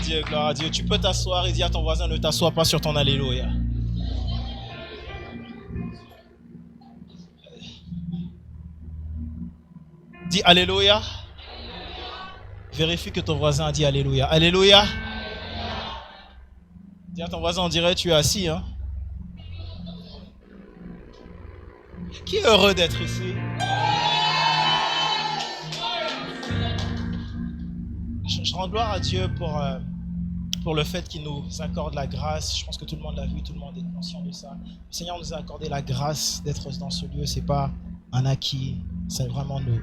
à Dieu, gloire à Dieu. Tu peux t'asseoir et dire à ton voisin, ne t'assois pas sur ton alléluia. Dis alléluia. Vérifie que ton voisin a dit alléluia. Alléluia. Dis à ton voisin, on dirait que tu es assis. Hein? Qui est heureux d'être ici? Je rends gloire à Dieu pour le fait qu'il nous accorde la grâce. Je pense que tout le monde l'a vu, tout le monde est conscient de ça. Le Seigneur nous a accordé la grâce d'être dans ce lieu. Ce n'est pas un acquis, c'est vraiment nous.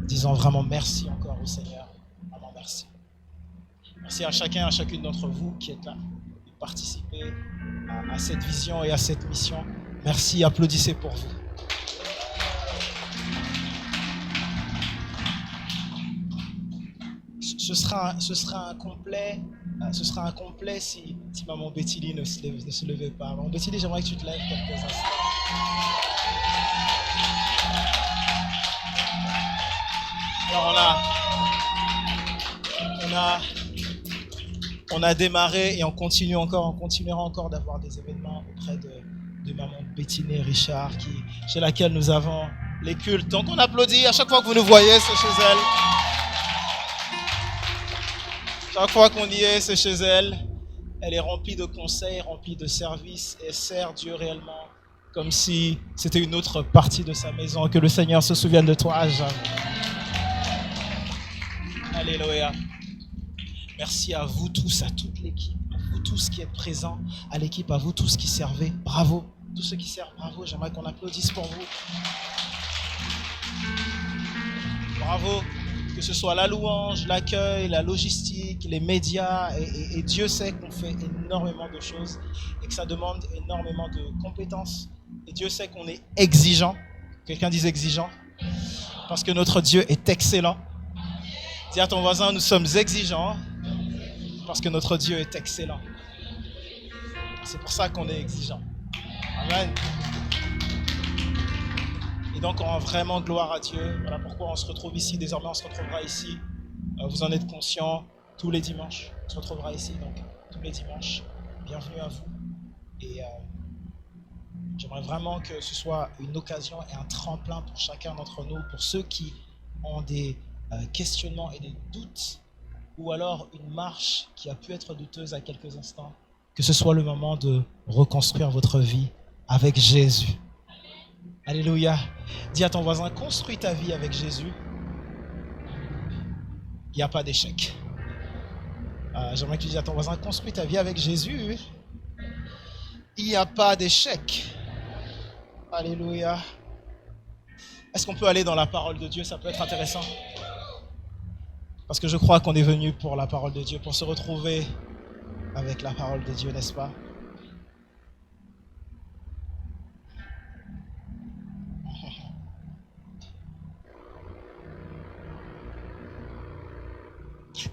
Disons vraiment merci encore au Seigneur. Vraiment merci. Merci à chacun, à chacune d'entre vous qui est là, de participer à cette vision et à cette mission. Merci, applaudissez pour vous. Ce sera incomplet si maman Betty ne se levait pas. Maman Betty, j'aimerais que tu te lèves quelques instants. Alors on a démarré et on continuera encore d'avoir des événements auprès de maman Betty Richard, chez laquelle nous avons les cultes. Donc on applaudit à chaque fois que vous nous voyez, c'est chez elle. Chaque fois qu'on y est, c'est chez elle. Elle est remplie de conseils, remplie de services et sert Dieu réellement comme si c'était une autre partie de sa maison. Que le Seigneur se souvienne de toi à jamais. Alléluia. Merci à vous tous, à toute l'équipe, à vous tous qui êtes présents, à l'équipe, à vous tous qui servez. Bravo. Tous ceux qui servent, bravo. J'aimerais qu'on applaudisse pour vous. Bravo. Que ce soit la louange, l'accueil, la logistique, les médias, et Dieu sait qu'on fait énormément de choses et que ça demande énormément de compétences. Et Dieu sait qu'on est exigeant. Quelqu'un dise exigeant. Parce que notre Dieu est excellent. Dis à ton voisin, nous sommes exigeants parce que notre Dieu est excellent. C'est pour ça qu'on est exigeant. Amen. Et donc, on rend vraiment gloire à Dieu. Voilà pourquoi on se retrouve ici. Désormais, on se retrouvera ici. Vous en êtes conscients. Tous les dimanches, on se retrouvera ici. Donc, tous les dimanches, bienvenue à vous. Et j'aimerais vraiment que ce soit une occasion et un tremplin pour chacun d'entre nous, pour ceux qui ont des questionnements et des doutes, ou alors une marche qui a pu être douteuse à quelques instants, que ce soit le moment de reconstruire votre vie avec Jésus. Alléluia. Dis à ton voisin, construis ta vie avec Jésus. Il n'y a pas d'échec. J'aimerais que tu dises à ton voisin, construis ta vie avec Jésus. Il n'y a pas d'échec. Alléluia. Est-ce qu'on peut aller dans la parole de Dieu? Ça peut être intéressant. Parce que je crois qu'on est venu pour la parole de Dieu, pour se retrouver avec la parole de Dieu, n'est-ce pas?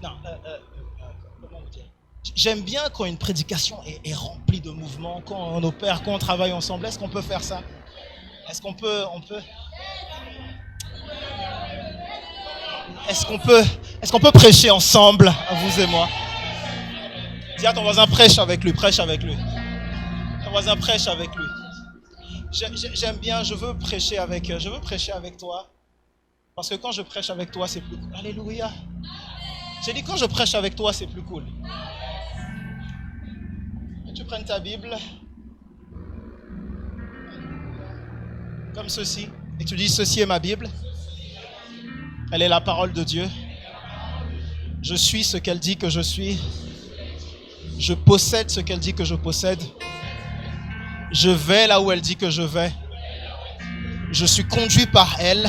Non, comment vous dire? J'aime bien quand une prédication est remplie de mouvements, quand on opère, quand on travaille ensemble. Est-ce qu'on peut faire ça? Est-ce qu'on peut Est-ce qu'on peut prêcher ensemble, vous et moi? Dis à ton voisin, prêche avec lui, prêche avec lui. Ton voisin, prêche avec lui. J'aime bien, je veux prêcher avec toi. Parce que quand je prêche avec toi, c'est plus cool. Alléluia. J'ai dit, quand je prêche avec toi, c'est plus cool. Et tu prennes ta Bible, comme ceci, et tu dis, ceci est ma Bible. Elle est la parole de Dieu. Je suis ce qu'elle dit que je suis. Je possède ce qu'elle dit que je possède. Je vais là où elle dit que je vais. Je suis conduit par elle.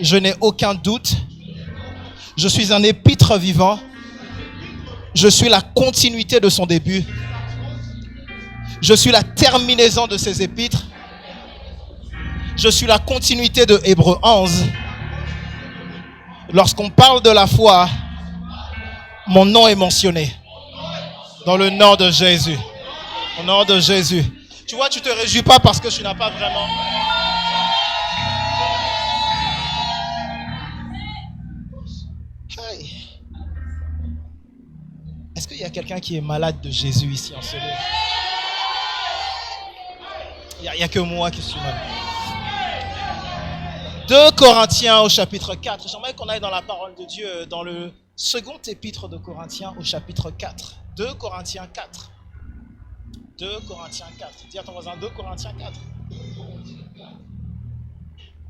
Je n'ai aucun doute. Je suis un épître vivant. Je suis la continuité de son début. Je suis la terminaison de ses épîtres. Je suis la continuité de Hébreux 11. Lorsqu'on parle de la foi, mon nom est mentionné dans le nom de Jésus. Au nom de Jésus. Tu vois, tu te réjouis pas parce que tu n'as pas vraiment. Hey. qu'il y a quelqu'un qui est malade de Jésus ici en ce lieu? Il n'y a que moi qui suis malade. 2 Corinthiens au chapitre 4. J'aimerais qu'on aille dans la parole de Dieu, dans le second épître de Corinthiens au chapitre 4. 2 Corinthiens 4. 2 Corinthiens 4. Dis à ton voisin, 2 Corinthiens 4.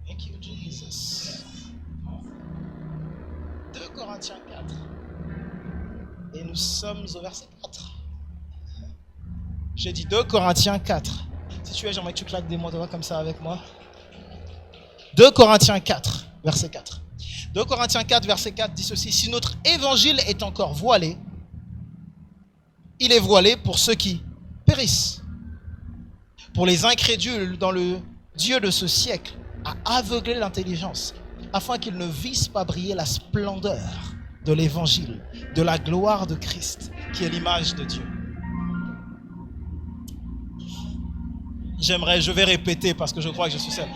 Thank you, Jesus. 2 Corinthiens 4. Et nous sommes au verset 4. J'ai dit 2 Corinthiens 4. Si tu es, j'aimerais que tu claques des mots de voix comme ça avec moi. 2 Corinthiens 4, verset 4. 2 Corinthiens 4, verset 4 dit ceci. Si notre évangile est encore voilé, il est voilé pour ceux qui périssent. Pour les incrédules, dans le Dieu de ce siècle a aveuglé l'intelligence, afin qu'ils ne vissent pas briller la splendeur de l'évangile, de la gloire de Christ, qui est l'image de Dieu. Je vais répéter parce que je crois que je suis seul.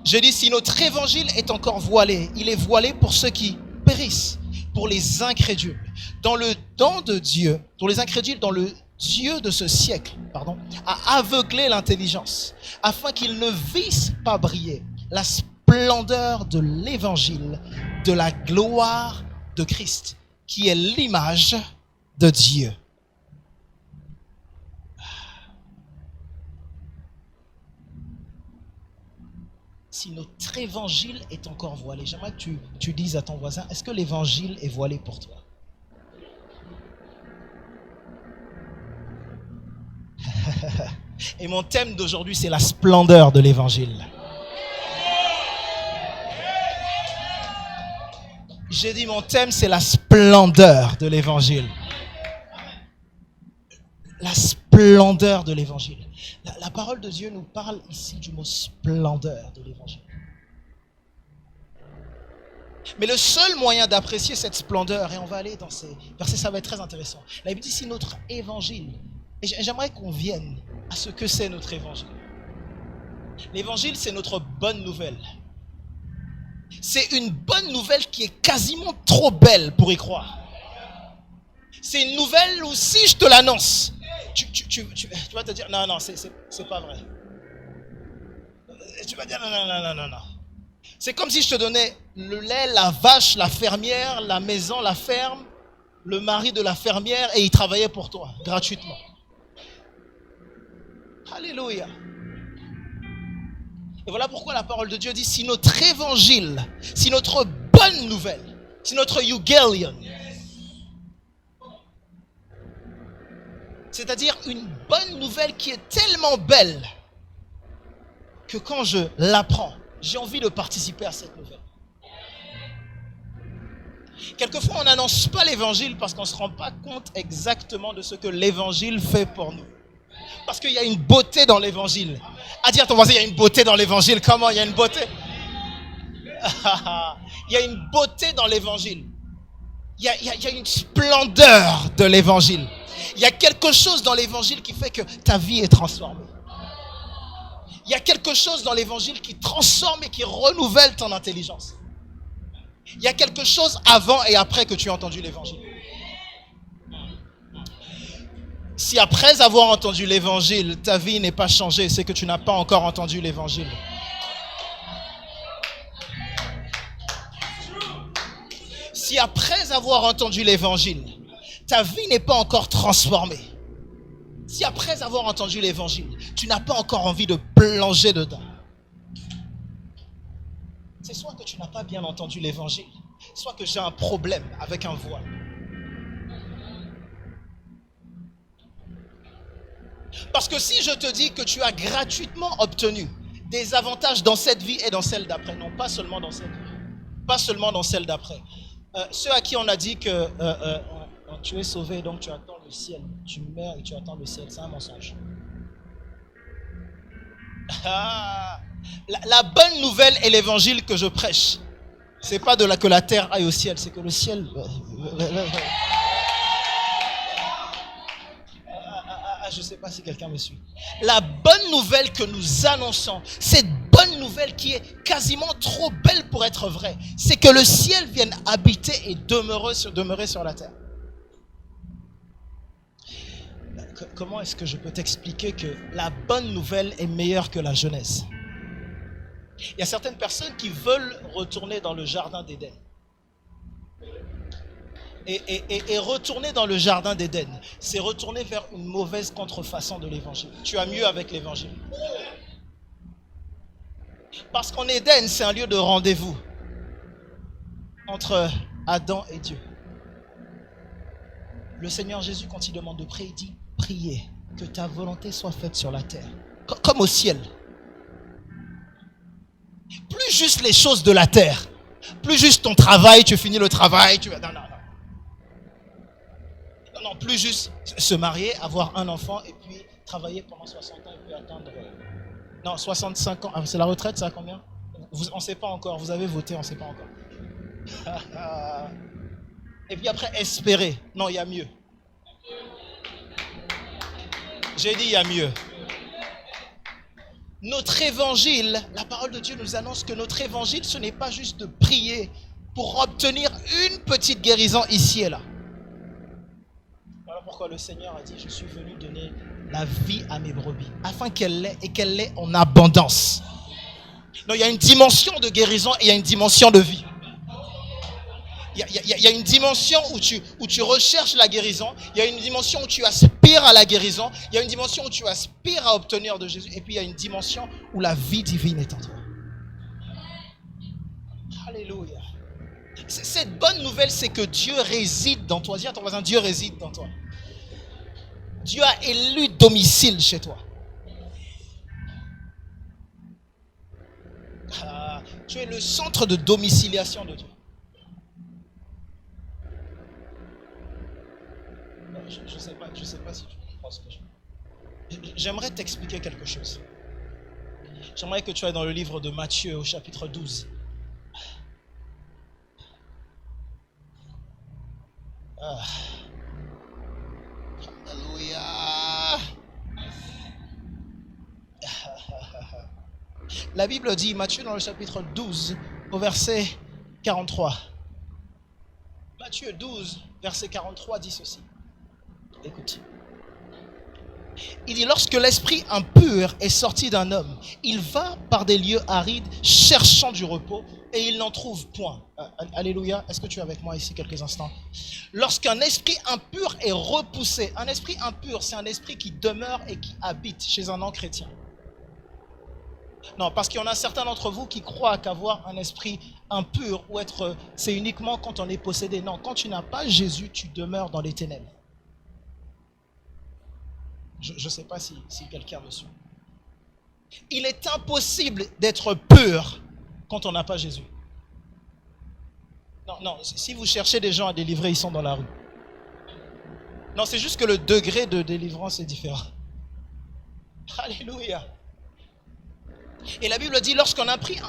J'ai dit, si notre évangile est encore voilé, il est voilé pour ceux qui périssent, pour les incrédules. Dans le don de Dieu, pour les incrédules, dans le Dieu de ce siècle, a aveuglé l'intelligence, afin qu'ils ne vissent pas briller la splendeur de l'évangile, de la gloire de Christ, qui est l'image de Dieu. Si notre évangile est encore voilé, j'aimerais que tu dises à ton voisin, est-ce que l'évangile est voilé pour toi? Et mon thème d'aujourd'hui, c'est la splendeur de l'évangile. J'ai dit, mon thème, c'est la splendeur de l'évangile. La splendeur de l'évangile. La parole de Dieu nous parle ici du mot splendeur de l'évangile. Mais le seul moyen d'apprécier cette splendeur, et on va aller dans ces versets, ça va être très intéressant. La Bible dit ici notre évangile. Et j'aimerais qu'on vienne à ce que c'est notre évangile. L'évangile, c'est notre bonne nouvelle. C'est une bonne nouvelle qui est quasiment trop belle pour y croire. C'est une nouvelle où si je te l'annonce, tu vas te dire non, c'est pas vrai. Tu vas dire non. C'est comme si je te donnais le lait, la vache, la fermière, la maison, la ferme, le mari de la fermière et il travaillait pour toi, gratuitement. Alléluia. Et voilà pourquoi la parole de Dieu dit, si notre évangile, si notre bonne nouvelle, si notre euangelion, c'est-à-dire une bonne nouvelle qui est tellement belle que quand je l'apprends, j'ai envie de participer à cette nouvelle. Quelquefois, on n'annonce pas l'évangile parce qu'on ne se rend pas compte exactement de ce que l'évangile fait pour nous. Parce qu'il y a une beauté dans l'évangile. À dire à ton voisin, il y a une beauté dans l'évangile. Comment il y a une beauté? Il y a une beauté dans l'évangile. Il y a une splendeur de l'évangile. Il y a quelque chose dans l'évangile qui fait que ta vie est transformée. Il y a quelque chose dans l'évangile qui transforme et qui renouvelle ton intelligence. Il y a quelque chose avant et après que tu as entendu l'évangile. Si après avoir entendu l'évangile, ta vie n'est pas changée, c'est que tu n'as pas encore entendu l'évangile. Si après avoir entendu l'évangile, ta vie n'est pas encore transformée. Si après avoir entendu l'évangile, tu n'as pas encore envie de plonger dedans. C'est soit que tu n'as pas bien entendu l'évangile, soit que j'ai un problème avec un voile. Parce que si je te dis que tu as gratuitement obtenu des avantages dans cette vie et dans celle d'après, non, pas seulement dans cette vie, pas seulement dans celle d'après. Ceux à qui on a dit que tu es sauvé, donc tu attends le ciel, tu meurs et tu attends le ciel, c'est un mensonge. La bonne nouvelle et l'évangile que je prêche, c'est pas que la terre aille au ciel, c'est que le ciel... Je ne sais pas si quelqu'un me suit. La bonne nouvelle que nous annonçons, cette bonne nouvelle qui est quasiment trop belle pour être vraie, c'est que le ciel vienne habiter et demeurer sur la terre. Comment est-ce que je peux t'expliquer que la bonne nouvelle est meilleure que la Genèse? Il y a certaines personnes qui veulent retourner dans le jardin d'Éden. Et retourner dans le jardin d'Éden, c'est retourner vers une mauvaise contrefaçon de l'évangile. Tu as mieux avec l'évangile. Parce qu'en Éden, c'est un lieu de rendez-vous entre Adam et Dieu. Le Seigneur Jésus, quand il demande de prier, il dit « Priez, que ta volonté soit faite sur la terre, comme au ciel. » Plus juste les choses de la terre, plus juste ton travail, tu finis le travail, tu vas... Non, plus juste se marier, avoir un enfant et puis travailler pendant 60 ans et puis attendre... Non, 65 ans, c'est la retraite, ça, combien? On ne sait pas encore, vous avez voté, on ne sait pas encore. Et puis après, espérer. Non, il y a mieux. J'ai dit, il y a mieux. Notre évangile, la parole de Dieu nous annonce que notre évangile, ce n'est pas juste de prier pour obtenir une petite guérison ici et là. Voilà pourquoi le Seigneur a dit, je suis venu donner la vie à mes brebis, afin qu'elle l'ait et qu'elle l'ait en abondance. Donc il y a une dimension de guérison et il y a une dimension de vie. Il y a une dimension où tu recherches la guérison, il y a une dimension où tu aspires à la guérison, il y a une dimension où tu aspires à obtenir de Jésus, et puis il y a une dimension où la vie divine est en toi. Alléluia. Cette bonne nouvelle, c'est que Dieu réside dans toi. Dis à ton voisin, Dieu réside dans toi. Dieu a élu domicile chez toi. Tu es le centre de domiciliation de Dieu. Je sais pas si tu comprends ce que je veux. J'aimerais t'expliquer quelque chose. J'aimerais que tu ailles dans le livre de Matthieu au chapitre 12. Alléluia. La Bible dit, Matthieu dans le chapitre 12, au verset 43. Matthieu 12, verset 43 dit ceci. Écoute. Il dit, lorsque l'esprit impur est sorti d'un homme, il va par des lieux arides cherchant du repos et il n'en trouve point. Alléluia. Est-ce que tu es avec moi ici quelques instants? Lorsqu'un esprit impur est repoussé, un esprit impur, c'est un esprit qui demeure et qui habite chez un non-chrétien. Non, parce qu'il y en a certains d'entre vous qui croient qu'avoir un esprit impur ou être, c'est uniquement quand on est possédé. Non, quand tu n'as pas Jésus, tu demeures dans les ténèbres. Je ne sais pas si quelqu'un me suit. Il est impossible d'être pur quand on n'a pas Jésus. Non, si vous cherchez des gens à délivrer, ils sont dans la rue. Non, c'est juste que le degré de délivrance est différent. Alléluia. Et la Bible dit, lorsqu'un esprit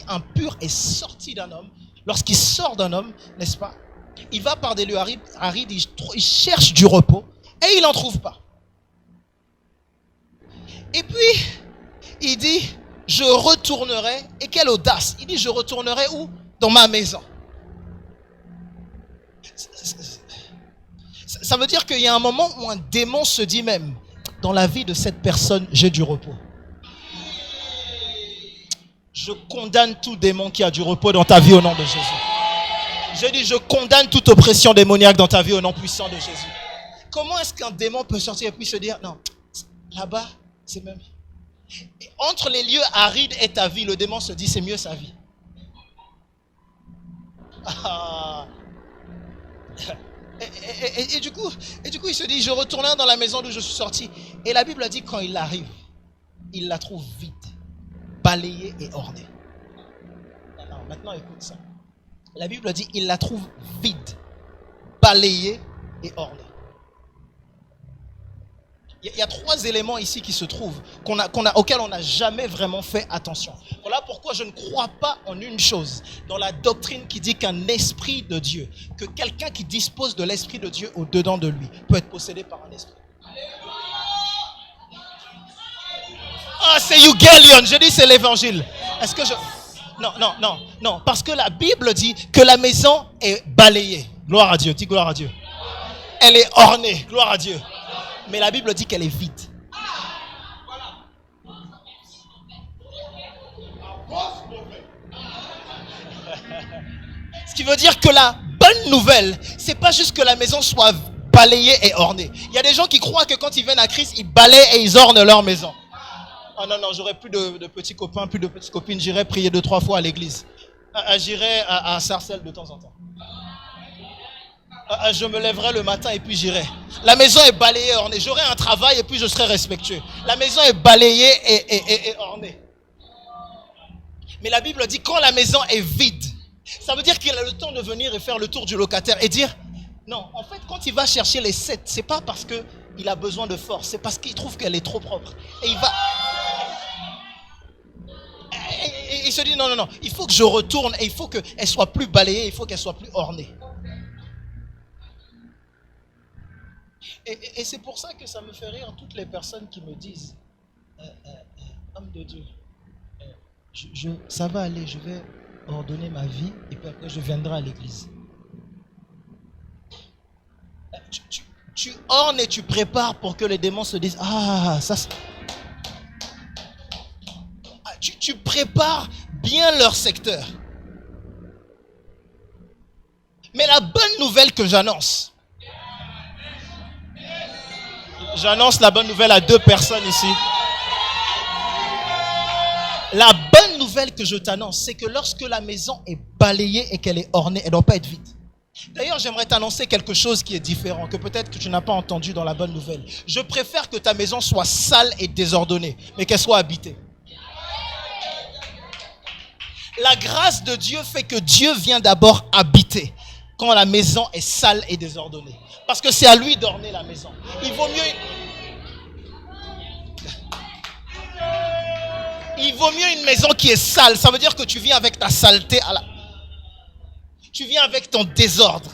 impur est sorti d'un homme, lorsqu'il sort d'un homme, n'est-ce pas, il va par des lieux arides, il cherche du repos et il n'en trouve pas. Et puis, il dit, je retournerai, et quelle audace, il dit, je retournerai où? Dans ma maison. Ça veut dire qu'il y a un moment où un démon se dit même, dans la vie de cette personne, j'ai du repos. Je condamne tout démon qui a du repos dans ta vie au nom de Jésus. Je dis, je condamne toute oppression démoniaque dans ta vie au nom puissant de Jésus. Comment est-ce qu'un démon peut sortir et puis se dire, non, là-bas, c'est même... Et entre les lieux arides et ta vie, le démon se dit, c'est mieux sa vie. Et du coup, il se dit, je retournerai dans la maison d'où je suis sorti. Et la Bible a dit, quand il arrive, il la trouve vide, balayée et ornée. Non, maintenant écoute ça. La Bible dit, il la trouve vide, balayée et ornée. Il y a trois éléments ici qui se trouvent, auxquels on n'a jamais vraiment fait attention. Voilà pourquoi je ne crois pas en une chose, dans la doctrine qui dit qu'un esprit de Dieu, que quelqu'un qui dispose de l'esprit de Dieu au-dedans de lui, peut être possédé par un esprit. Ah, c'est Eugélion, je dis c'est l'évangile. Est-ce que je... Non, parce que la Bible dit que la maison est balayée. Gloire à Dieu, dis gloire à Dieu. elle est ornée. Gloire à Dieu. Mais la Bible dit qu'elle est vide. Ce qui veut dire que la bonne nouvelle, c'est pas juste que la maison soit balayée et ornée. Il y a des gens qui croient que quand ils viennent à Christ, ils balayent et ils ornent leur maison. Oh non, j'aurai plus de petits copains, plus de petites copines. J'irai prier 2-3 fois à l'église. J'irai à Sarcelles de temps en temps. Je me lèverai le matin et puis j'irai. La maison est balayée et ornée. J'aurai un travail et puis je serai respectueux. La maison est balayée et ornée. Mais la Bible dit quand la maison est vide, ça veut dire qu'il a le temps de venir et faire le tour du locataire et dire non, en fait quand il va chercher les 7, c'est pas parce qu'il a besoin de force, c'est parce qu'il trouve qu'elle est trop propre. Et il va... Et il se dit non, il faut que je retourne et il faut qu'elle soit plus balayée, il faut qu'elle soit plus ornée. Et c'est pour ça que ça me fait rire toutes les personnes qui me disent homme de Dieu, ça va aller, je vais ordonner ma vie et puis après je viendrai à l'église. Tu ornes et tu prépares pour que les démons se disent ça tu prépares bien leur secteur. Mais la bonne nouvelle que j'annonce la bonne nouvelle à 2 personnes ici. La bonne nouvelle que je t'annonce, c'est que lorsque la maison est balayée et qu'elle est ornée, elle ne doit pas être vide. D'ailleurs, j'aimerais t'annoncer quelque chose qui est différent, que peut-être que tu n'as pas entendu dans la bonne nouvelle. Je préfère que ta maison soit sale et désordonnée, mais qu'elle soit habitée. La grâce de Dieu fait que Dieu vient d'abord habiter quand la maison est sale et désordonnée. Parce que c'est à lui d'orner la maison. Il vaut mieux une maison qui est sale. Ça veut dire que tu viens avec ta saleté. Tu viens avec ton désordre.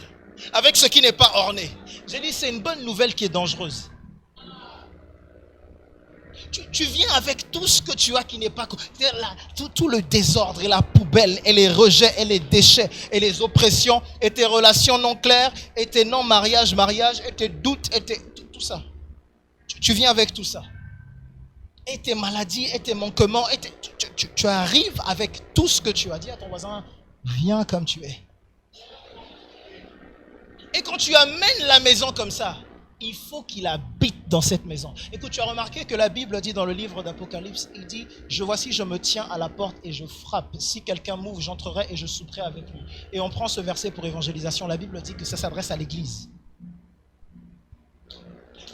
Avec ce qui n'est pas orné. J'ai dit, c'est une bonne nouvelle qui est dangereuse. Tu viens avec tout ce que tu as qui n'est pas... Tout le désordre et la poubelle et les rejets et les déchets et les oppressions et tes relations non claires et tes non-mariages, et tes doutes et tout ça. Tu viens avec tout ça. Et tes maladies et tes manquements. Tu arrives avec tout ce que tu as dit à ton voisin. Viens comme tu es. Et quand tu amènes la maison comme ça, il faut qu'il habite dans cette maison. Écoute, tu as remarqué que la Bible dit dans le livre d'Apocalypse, il dit, voici, je me tiens à la porte et je frappe. Si quelqu'un m'ouvre, j'entrerai et je souperai avec lui. Et on prend ce verset pour évangélisation. La Bible dit que ça s'adresse à l'église.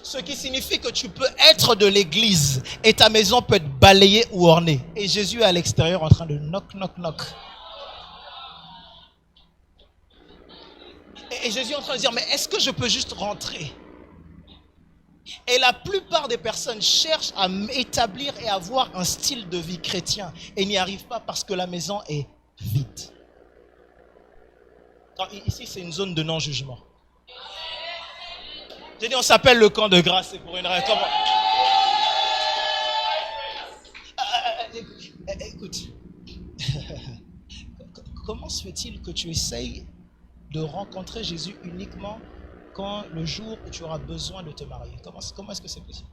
Ce qui signifie que tu peux être de l'église et ta maison peut être balayée ou ornée. Et Jésus est à l'extérieur en train de knock, knock, knock. Et Jésus est en train de dire, mais est-ce que je peux juste rentrer? Et la plupart des personnes cherchent à établir et avoir un style de vie chrétien et n'y arrivent pas parce que la maison est vide. Alors, ici, c'est une zone de non-jugement. J'ai dit, on s'appelle le camp de grâce, c'est pour une raison. Écoute, comment se fait-il que tu essayes de rencontrer Jésus uniquement quand le jour où tu auras besoin de te marier? Comment est-ce que c'est possible?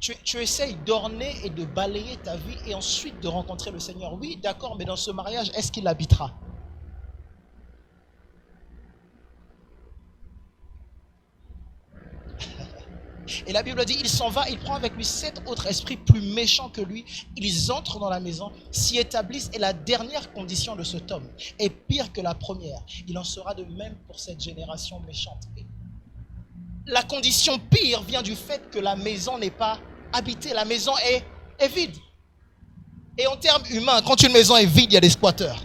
Tu essayes d'orner et de balayer ta vie et ensuite de rencontrer le Seigneur. Oui, d'accord, mais dans ce mariage, est-ce qu'il habitera? Et la Bible dit, il s'en va, il prend avec lui 7 autres esprits plus méchants que lui. Ils entrent dans la maison, s'y établissent et la dernière condition de cet homme est pire que la première. Il en sera de même pour cette génération méchante. La condition pire vient du fait que la maison n'est pas habitée. La maison est vide. Et en termes humains, quand une maison est vide, il y a des squatteurs.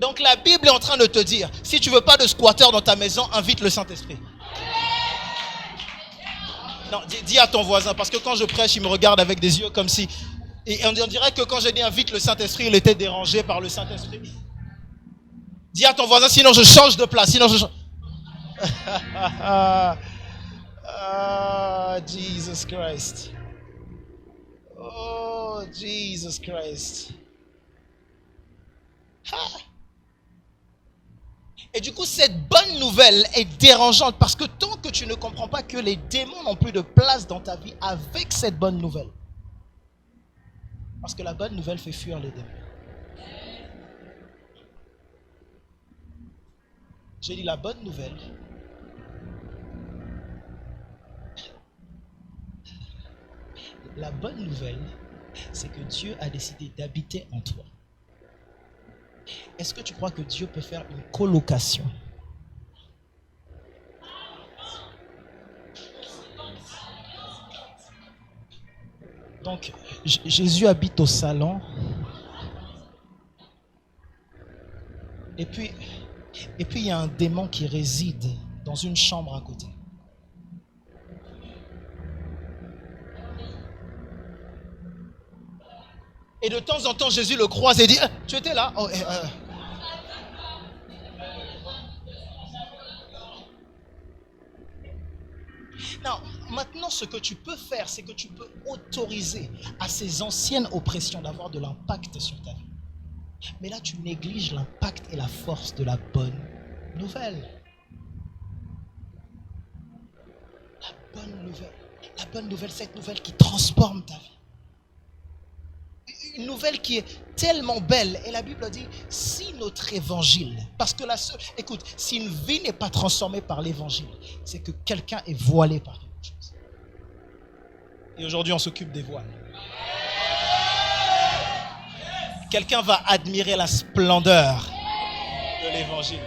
Donc la Bible est en train de te dire, si tu ne veux pas de squatter dans ta maison, invite le Saint-Esprit. Non, dis à ton voisin, parce que quand je prêche, il me regarde avec des yeux comme si... Et on dirait que quand j'ai dit invite le Saint-Esprit, il était dérangé par le Saint-Esprit. Dis à ton voisin, sinon je change de place, sinon je change... Jesus Christ. Oh, Jesus Christ. Et du coup, cette bonne nouvelle est dérangeante parce que tant que tu ne comprends pas que les démons n'ont plus de place dans ta vie avec cette bonne nouvelle. Parce que la bonne nouvelle fait fuir les démons. J'ai dit la bonne nouvelle. La bonne nouvelle, c'est que Dieu a décidé d'habiter en toi. Est-ce que tu crois que Dieu peut faire une colocation? Donc, Jésus habite au salon. Et puis, il y a un démon qui réside dans une chambre à côté. Et de temps en temps, Jésus le croise et dit, tu étais là? Non, maintenant, ce que tu peux faire, c'est que tu peux autoriser à ces anciennes oppressions d'avoir de l'impact sur ta vie. Mais là, tu négliges l'impact et la force de la bonne nouvelle. La bonne nouvelle. La bonne nouvelle, cette nouvelle qui transforme ta vie. Une nouvelle qui est tellement belle. Et la Bible dit, si notre évangile, parce que écoute, si une vie n'est pas transformée par l'évangile, c'est que quelqu'un est voilé par quelque chose. Et aujourd'hui, on s'occupe des voiles. Quelqu'un va admirer la splendeur de l'évangile.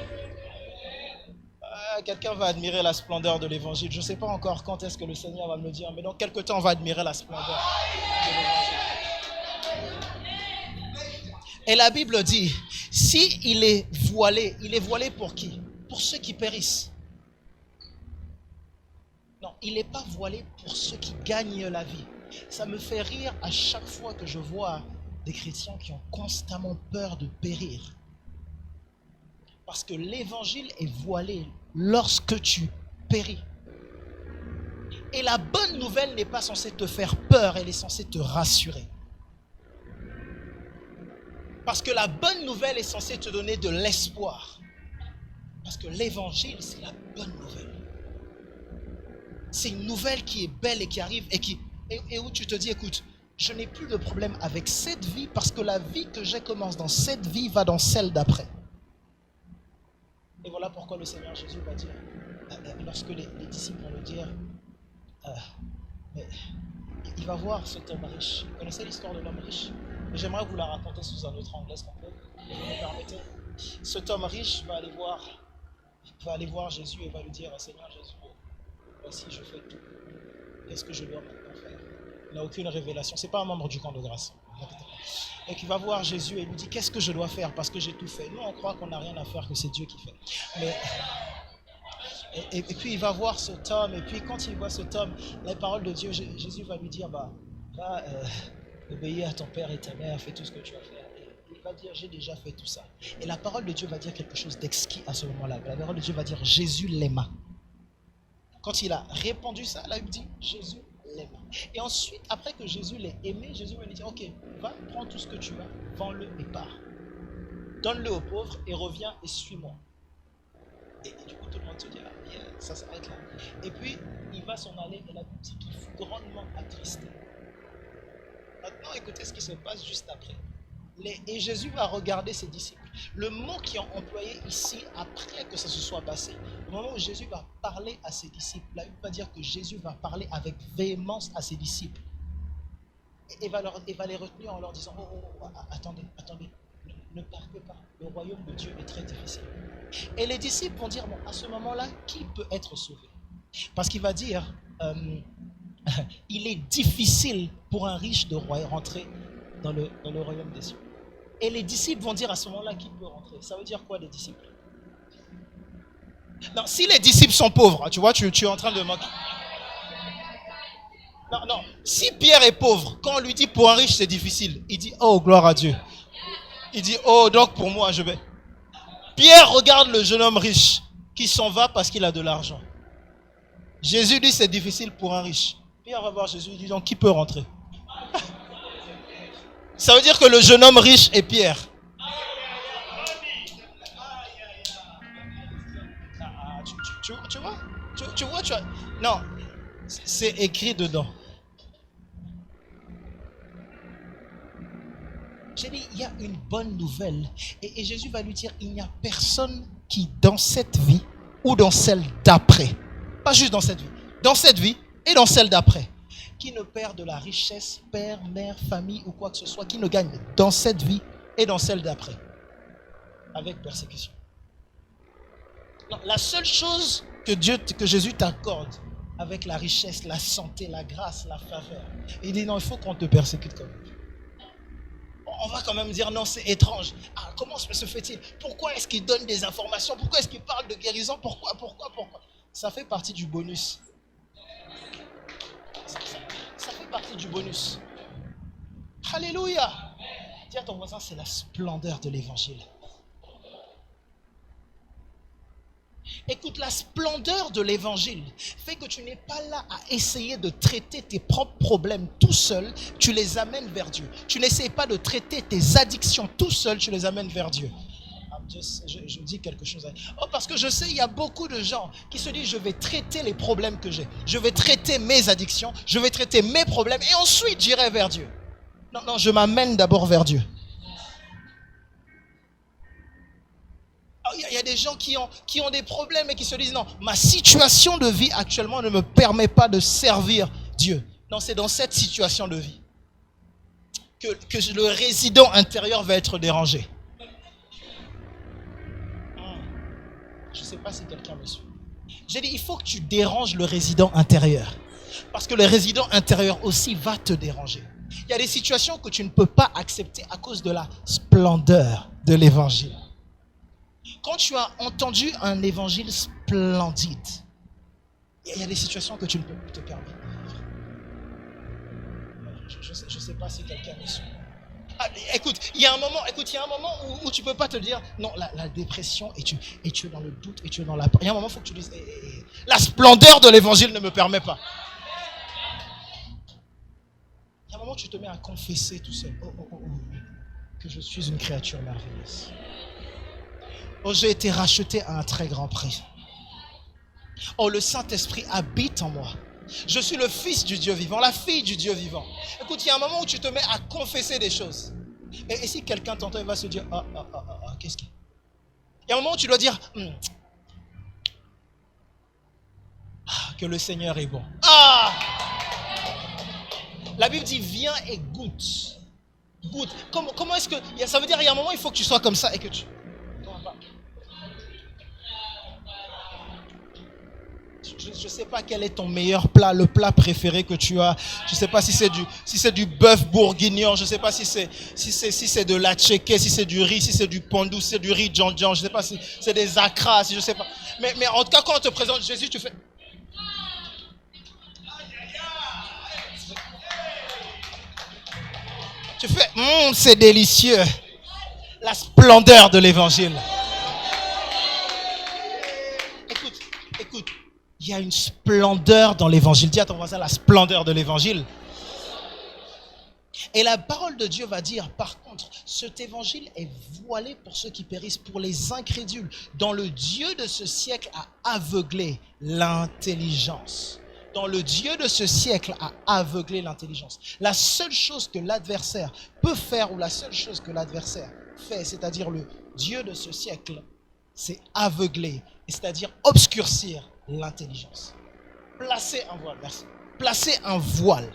Quelqu'un va admirer la splendeur de l'évangile. Je ne sais pas encore quand est-ce que le Seigneur va me le dire, mais dans quelque temps, on va admirer la splendeur de l'évangile. Et la Bible dit, si il est voilé pour qui? Pour ceux qui périssent. Non, il n'est pas voilé pour ceux qui gagnent la vie. Ça me fait rire à chaque fois que je vois des chrétiens qui ont constamment peur de périr. Parce que l'évangile est voilé lorsque tu péris. Et la bonne nouvelle n'est pas censée te faire peur, elle est censée te rassurer. Parce que la bonne nouvelle est censée te donner de l'espoir. Parce que l'évangile, c'est la bonne nouvelle. C'est une nouvelle qui est belle et qui arrive et où tu te dis, écoute, je n'ai plus de problème avec cette vie parce que la vie que j'ai commence dans cette vie va dans celle d'après. Et voilà pourquoi le Seigneur Jésus va dire, lorsque les disciples vont le dire, mais il va voir cet homme riche. Vous connaissez l'histoire de l'homme riche? J'aimerais vous la raconter sous un autre angle, est-ce qu'on peut? Vous me permettez? Cet homme riche va aller voir Jésus et va lui dire, Seigneur Jésus, voici je fais tout. Qu'est-ce que je dois maintenant faire? Il n'a aucune révélation. Ce n'est pas un membre du camp de grâce. Et qui va voir Jésus et lui dit, qu'est-ce que je dois faire parce que j'ai tout fait? Nous, on croit qu'on n'a rien à faire, que c'est Dieu qui fait. Mais... Et puis il va voir cet homme, et puis quand il voit cet homme, la parole de Dieu, Jésus va lui dire, va obéis à ton père et ta mère, fais tout ce que tu as fait. Et il va dire, j'ai déjà fait tout ça. Et la parole de Dieu va dire quelque chose d'exquis à ce moment-là. La parole de Dieu va dire, Jésus l'aima. Quand il a répondu ça, la Bible dit, Jésus l'aima. Et ensuite, après que Jésus l'ait aimé, Jésus va lui dire, ok, va, prends tout ce que tu as, vends-le et pars. Donne-le aux pauvres et reviens et suis-moi. Et du coup, tout le monde se dit, ça s'arrête là. Et puis, il va s'en aller et la Bible dit qu'il fut grandement attristé. Maintenant, écoutez ce qui se passe juste après. Et Jésus va regarder ses disciples. Le mot qui est employé ici, après que ça se soit passé, au moment où Jésus va parler à ses disciples, la Bible va dire que Jésus va parler avec véhémence à ses disciples. Et va les retenir en leur disant, attendez. Ne partez pas, le royaume de Dieu est très difficile. Et les disciples vont dire, bon, à ce moment-là, qui peut être sauvé? Parce qu'il va dire, il est difficile pour un riche de rentrer dans le royaume des cieux. Et les disciples vont dire à ce moment-là, qui peut rentrer? Ça veut dire quoi, les disciples? Non, si les disciples sont pauvres, tu vois, tu es en train de manquer. Non, si Pierre est pauvre, quand on lui dit pour un riche c'est difficile, il dit, oh, gloire à Dieu. Il dit, oh, donc pour moi, je vais. Pierre regarde le jeune homme riche qui s'en va parce qu'il a de l'argent. Jésus dit, c'est difficile pour un riche. Pierre va voir Jésus, il dit, donc qui peut rentrer? Ça veut dire que le jeune homme riche est Pierre. Tu vois, non, c'est écrit dedans. J'ai dit, il y a une bonne nouvelle. Et Jésus va lui dire, il n'y a personne qui, dans cette vie ou dans celle d'après, pas juste dans cette vie et dans celle d'après, qui ne perd de la richesse, père, mère, famille ou quoi que ce soit, qui ne gagne dans cette vie et dans celle d'après, avec persécution. Non, la seule chose que Jésus t'accorde avec la richesse, la santé, la grâce, la faveur, il dit non, il faut qu'on te persécute quand même. On va quand même dire non, c'est étrange. Ah, comment se fait-il? Pourquoi est-ce qu'il donne des informations? Pourquoi est-ce qu'il parle de guérison? Pourquoi? Ça fait partie du bonus. Ça fait partie du bonus. Alléluia. Dis à ton voisin, c'est la splendeur de l'évangile. Écoute, la splendeur de l'évangile fait que tu n'es pas là à essayer de traiter tes propres problèmes tout seul, tu les amènes vers Dieu. Tu n'essayes pas de traiter tes addictions tout seul, tu les amènes vers Dieu. Je dis quelque chose. Oh, parce que je sais, il y a beaucoup de gens qui se disent, je vais traiter les problèmes que j'ai. Je vais traiter mes addictions, je vais traiter mes problèmes et ensuite j'irai vers Dieu. Non, je m'amène d'abord vers Dieu. Il y a des gens qui ont des problèmes et qui se disent non, ma situation de vie actuellement ne me permet pas de servir Dieu. Non, c'est dans cette situation de vie que le résident intérieur va être dérangé. Je ne sais pas si quelqu'un me suit. J'ai dit, il faut que tu déranges le résident intérieur. Parce que le résident intérieur aussi va te déranger. Il y a des situations que tu ne peux pas accepter à cause de la splendeur de l'évangile. Quand tu as entendu un évangile splendide, il y a des situations que tu ne peux plus te permettre de vivre. Je ne sais pas si quelqu'un me suit. Ah, écoute, il y a un moment où tu ne peux pas te dire, non, la dépression, et tu es dans le doute, et tu es dans la peur. Il y a un moment où il faut que tu dises, la splendeur de l'évangile ne me permet pas. Il y a un moment où tu te mets à confesser tout seul, que je suis une créature merveilleuse. Oh, j'ai été racheté à un très grand prix. Oh, le Saint-Esprit habite en moi. Je suis le fils du Dieu vivant, la fille du Dieu vivant. Écoute, il y a un moment où tu te mets à confesser des choses. Et si quelqu'un t'entend, il va se dire, qu'est-ce qu'il y a? Il y a un moment où tu dois dire, que le Seigneur est bon. La Bible dit, viens et goûte. Goûte. Comment est-ce que... Ça veut dire, il y a un moment, il faut que tu sois comme ça et que tu... Je ne sais pas quel est ton meilleur plat, le plat préféré que tu as. Je ne sais pas si c'est du bœuf bourguignon, je ne sais pas si c'est de la tchéké, si c'est du riz, si c'est du pandou, si c'est du riz djandjan, je ne sais pas si c'est des akras, je ne sais pas. Mais en tout cas, quand on te présente Jésus, tu fais... c'est délicieux. La splendeur de l'évangile. Écoute. Il y a une splendeur dans l'évangile. Dis à ton voisin, la splendeur de l'évangile. Et la parole de Dieu va dire, par contre, cet évangile est voilé pour ceux qui périssent, pour les incrédules, dont le Dieu de ce siècle a aveuglé l'intelligence. Dans le Dieu de ce siècle a aveuglé l'intelligence. La seule chose que l'adversaire peut faire, ou la seule chose que l'adversaire fait, c'est-à-dire le Dieu de ce siècle, c'est aveugler, c'est-à-dire obscurcir l'intelligence. Placer un voile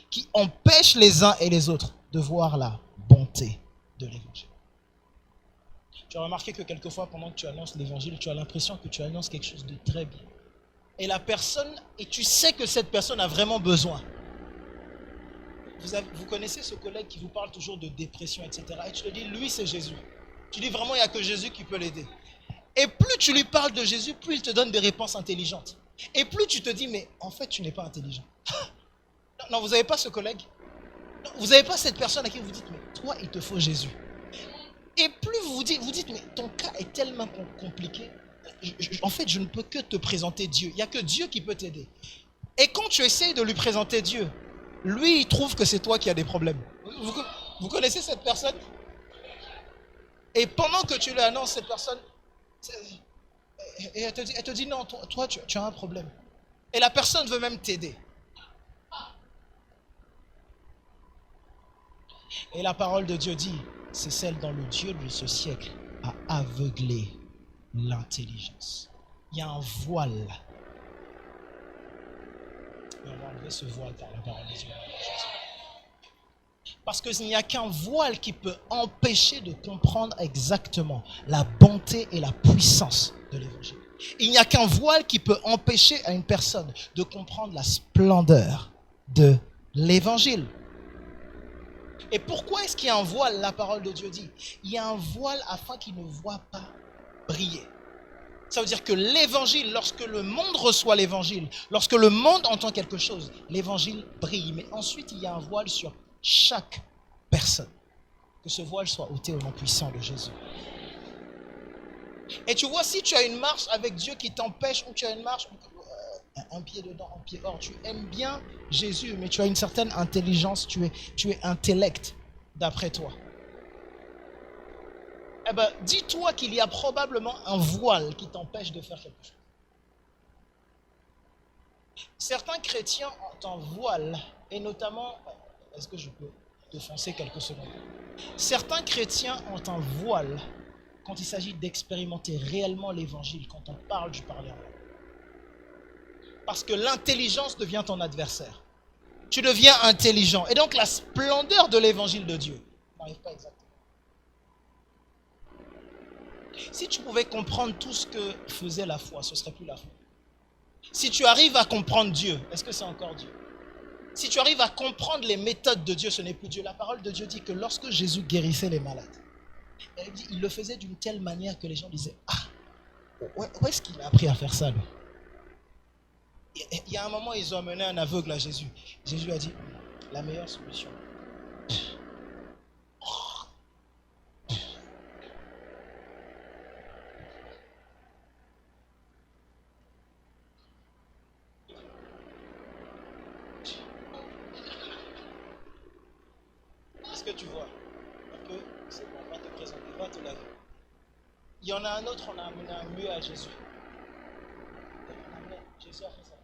qui empêche les uns et les autres de voir la bonté de l'évangile. Tu as remarqué que quelquefois, pendant que tu annonces l'évangile, tu as l'impression que tu annonces quelque chose de très bien. Et la personne, et tu sais que cette personne a vraiment besoin. Vous connaissez ce collègue qui vous parle toujours de dépression, etc. Et tu te dis, lui c'est Jésus. Tu dis vraiment, il n'y a que Jésus qui peut l'aider. Et plus tu lui parles de Jésus, plus il te donne des réponses intelligentes. Et plus tu te dis, mais en fait, tu n'es pas intelligent. Non, vous n'avez pas ce collègue. Non, vous n'avez pas cette personne à qui vous dites, mais toi, il te faut Jésus. Et plus vous dites, mais ton cas est tellement compliqué. En fait, je ne peux que te présenter Dieu. Il n'y a que Dieu qui peut t'aider. Et quand tu essayes de lui présenter Dieu, lui, il trouve que c'est toi qui as des problèmes. Vous connaissez cette personne? Et pendant que tu lui annonces cette personne, Et elle te dit non, toi tu as un problème. Et la personne veut même t'aider. Et la parole de Dieu dit, c'est celle dont le Dieu de ce siècle a aveuglé l'intelligence. Il y a un voile. Et on va enlever ce voile par la parole de Dieu. Parce qu'il n'y a qu'un voile qui peut empêcher de comprendre exactement la bonté et la puissance de l'évangile. Il n'y a qu'un voile qui peut empêcher à une personne de comprendre la splendeur de l'évangile. Et pourquoi est-ce qu'il y a un voile? La parole de Dieu dit, il y a un voile afin qu'il ne voit pas briller. Ça veut dire que l'évangile, lorsque le monde reçoit l'évangile, lorsque le monde entend quelque chose, l'évangile brille. Mais ensuite, il y a un voile sur chaque personne. Que ce voile soit ôté au nom puissant de Jésus. Et tu vois, si tu as une marche avec Dieu qui t'empêche, ou tu as une marche, un pied dedans, un pied hors, tu aimes bien Jésus, mais tu as une certaine intelligence, tu es intellect d'après toi. Eh bien, dis-toi qu'il y a probablement un voile qui t'empêche de faire quelque chose. Certains chrétiens ont un voile, et notamment, est-ce que je peux te foncer quelques secondes? Certains chrétiens ont un voile quand il s'agit d'expérimenter réellement l'évangile, quand on parle du parler en langue. Parce que l'intelligence devient ton adversaire. Tu deviens intelligent. Et donc la splendeur de l'évangile de Dieu n'arrive pas exactement. Si tu pouvais comprendre tout ce que faisait la foi, ce serait plus la foi. Si tu arrives à comprendre Dieu, est-ce que c'est encore Dieu? Si tu arrives à comprendre les méthodes de Dieu, ce n'est plus Dieu. La parole de Dieu dit que lorsque Jésus guérissait les malades, elle dit, il le faisait d'une telle manière que les gens disaient, ah, où est-ce qu'il a appris à faire ça, lui? Il y a un moment, ils ont amené un aveugle à Jésus. Jésus a dit, la meilleure solution. Est-ce que tu vois? Un peu, c'est bon, on va te présenter, on va te laver. Il y en a un autre, on a amené un mieux à Jésus. Jésus a fait ça.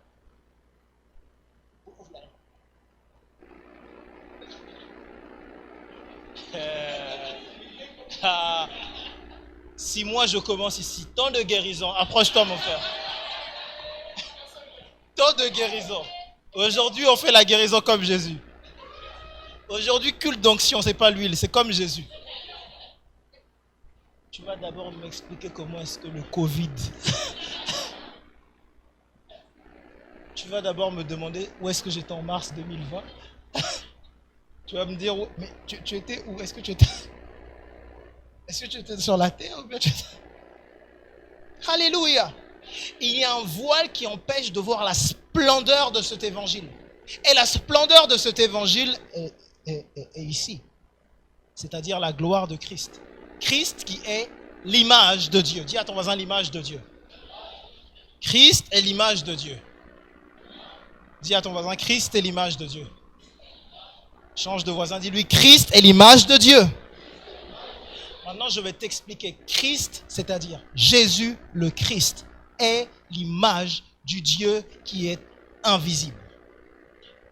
Ouvre la Si moi je commence ici, tant de guérison, approche-toi mon frère. Tant de guérison. Aujourd'hui on fait la guérison comme Jésus. Aujourd'hui culte d'onction, c'est pas l'huile, c'est comme Jésus. Tu vas d'abord m'expliquer comment est-ce que le Covid... Tu vas d'abord me demander où est-ce que j'étais en mars 2020. Tu vas me dire, mais tu étais où? Est-ce que tu étais sur la terre ou bien tu étais... Alléluia! Il y a un voile qui empêche de voir la splendeur de cet évangile. Et la splendeur de cet évangile est ici. C'est-à-dire la gloire de Christ. Christ qui est l'image de Dieu. Dis à ton voisin l'image de Dieu. Christ est l'image de Dieu. Dis à ton voisin, Christ est l'image de Dieu. Change de voisin, dis-lui, Christ est l'image de Dieu. Maintenant, je vais t'expliquer. Christ, c'est-à-dire Jésus le Christ, est l'image du Dieu qui est invisible.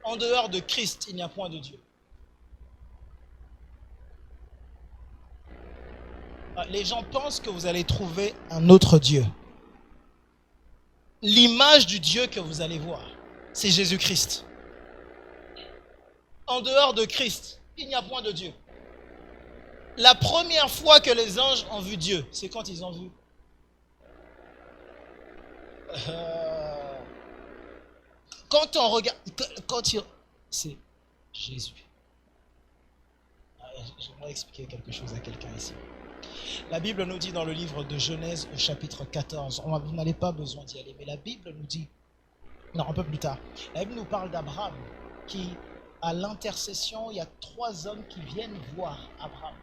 En dehors de Christ, il n'y a point de Dieu. Les gens pensent que vous allez trouver un autre Dieu. L'image du Dieu que vous allez voir, c'est Jésus-Christ. En dehors de Christ, il n'y a point de Dieu. La première fois que les anges ont vu Dieu, c'est quand ils ont vu quand on regarde, c'est Jésus. J'aimerais expliquer quelque chose à quelqu'un ici. La Bible nous dit dans le livre de Genèse au chapitre 14, vous n'avez pas besoin d'y aller, mais la Bible nous dit, non, un peu plus tard, la Bible nous parle d'Abraham qui, à l'intercession, il y a 3 hommes qui viennent voir Abraham.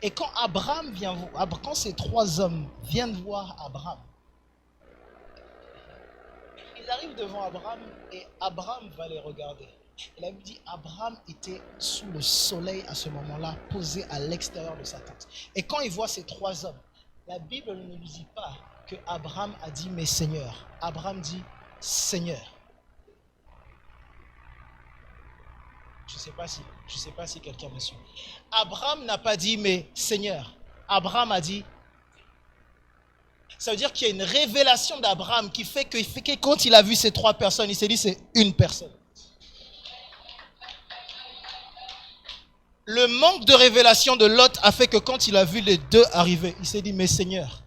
Et quand quand ces 3 hommes viennent voir Abraham, ils arrivent devant Abraham et Abraham va les regarder. Et la Bible dit Abraham était sous le soleil à ce moment-là, posé à l'extérieur de sa tente. Et quand il voit ces 3 hommes, La Bible ne nous dit pas que Abraham a dit mes seigneurs. Abraham dit Seigneur. Je ne sais pas si quelqu'un me suit. Abraham n'a pas dit mes seigneurs. Abraham a dit. Ça veut dire qu'il y a une révélation d'Abraham qui fait que quand il a vu ces trois personnes, il s'est dit c'est une personne. Le manque de révélation de Lot a fait que quand il a vu les deux arriver, il s'est dit mes seigneurs.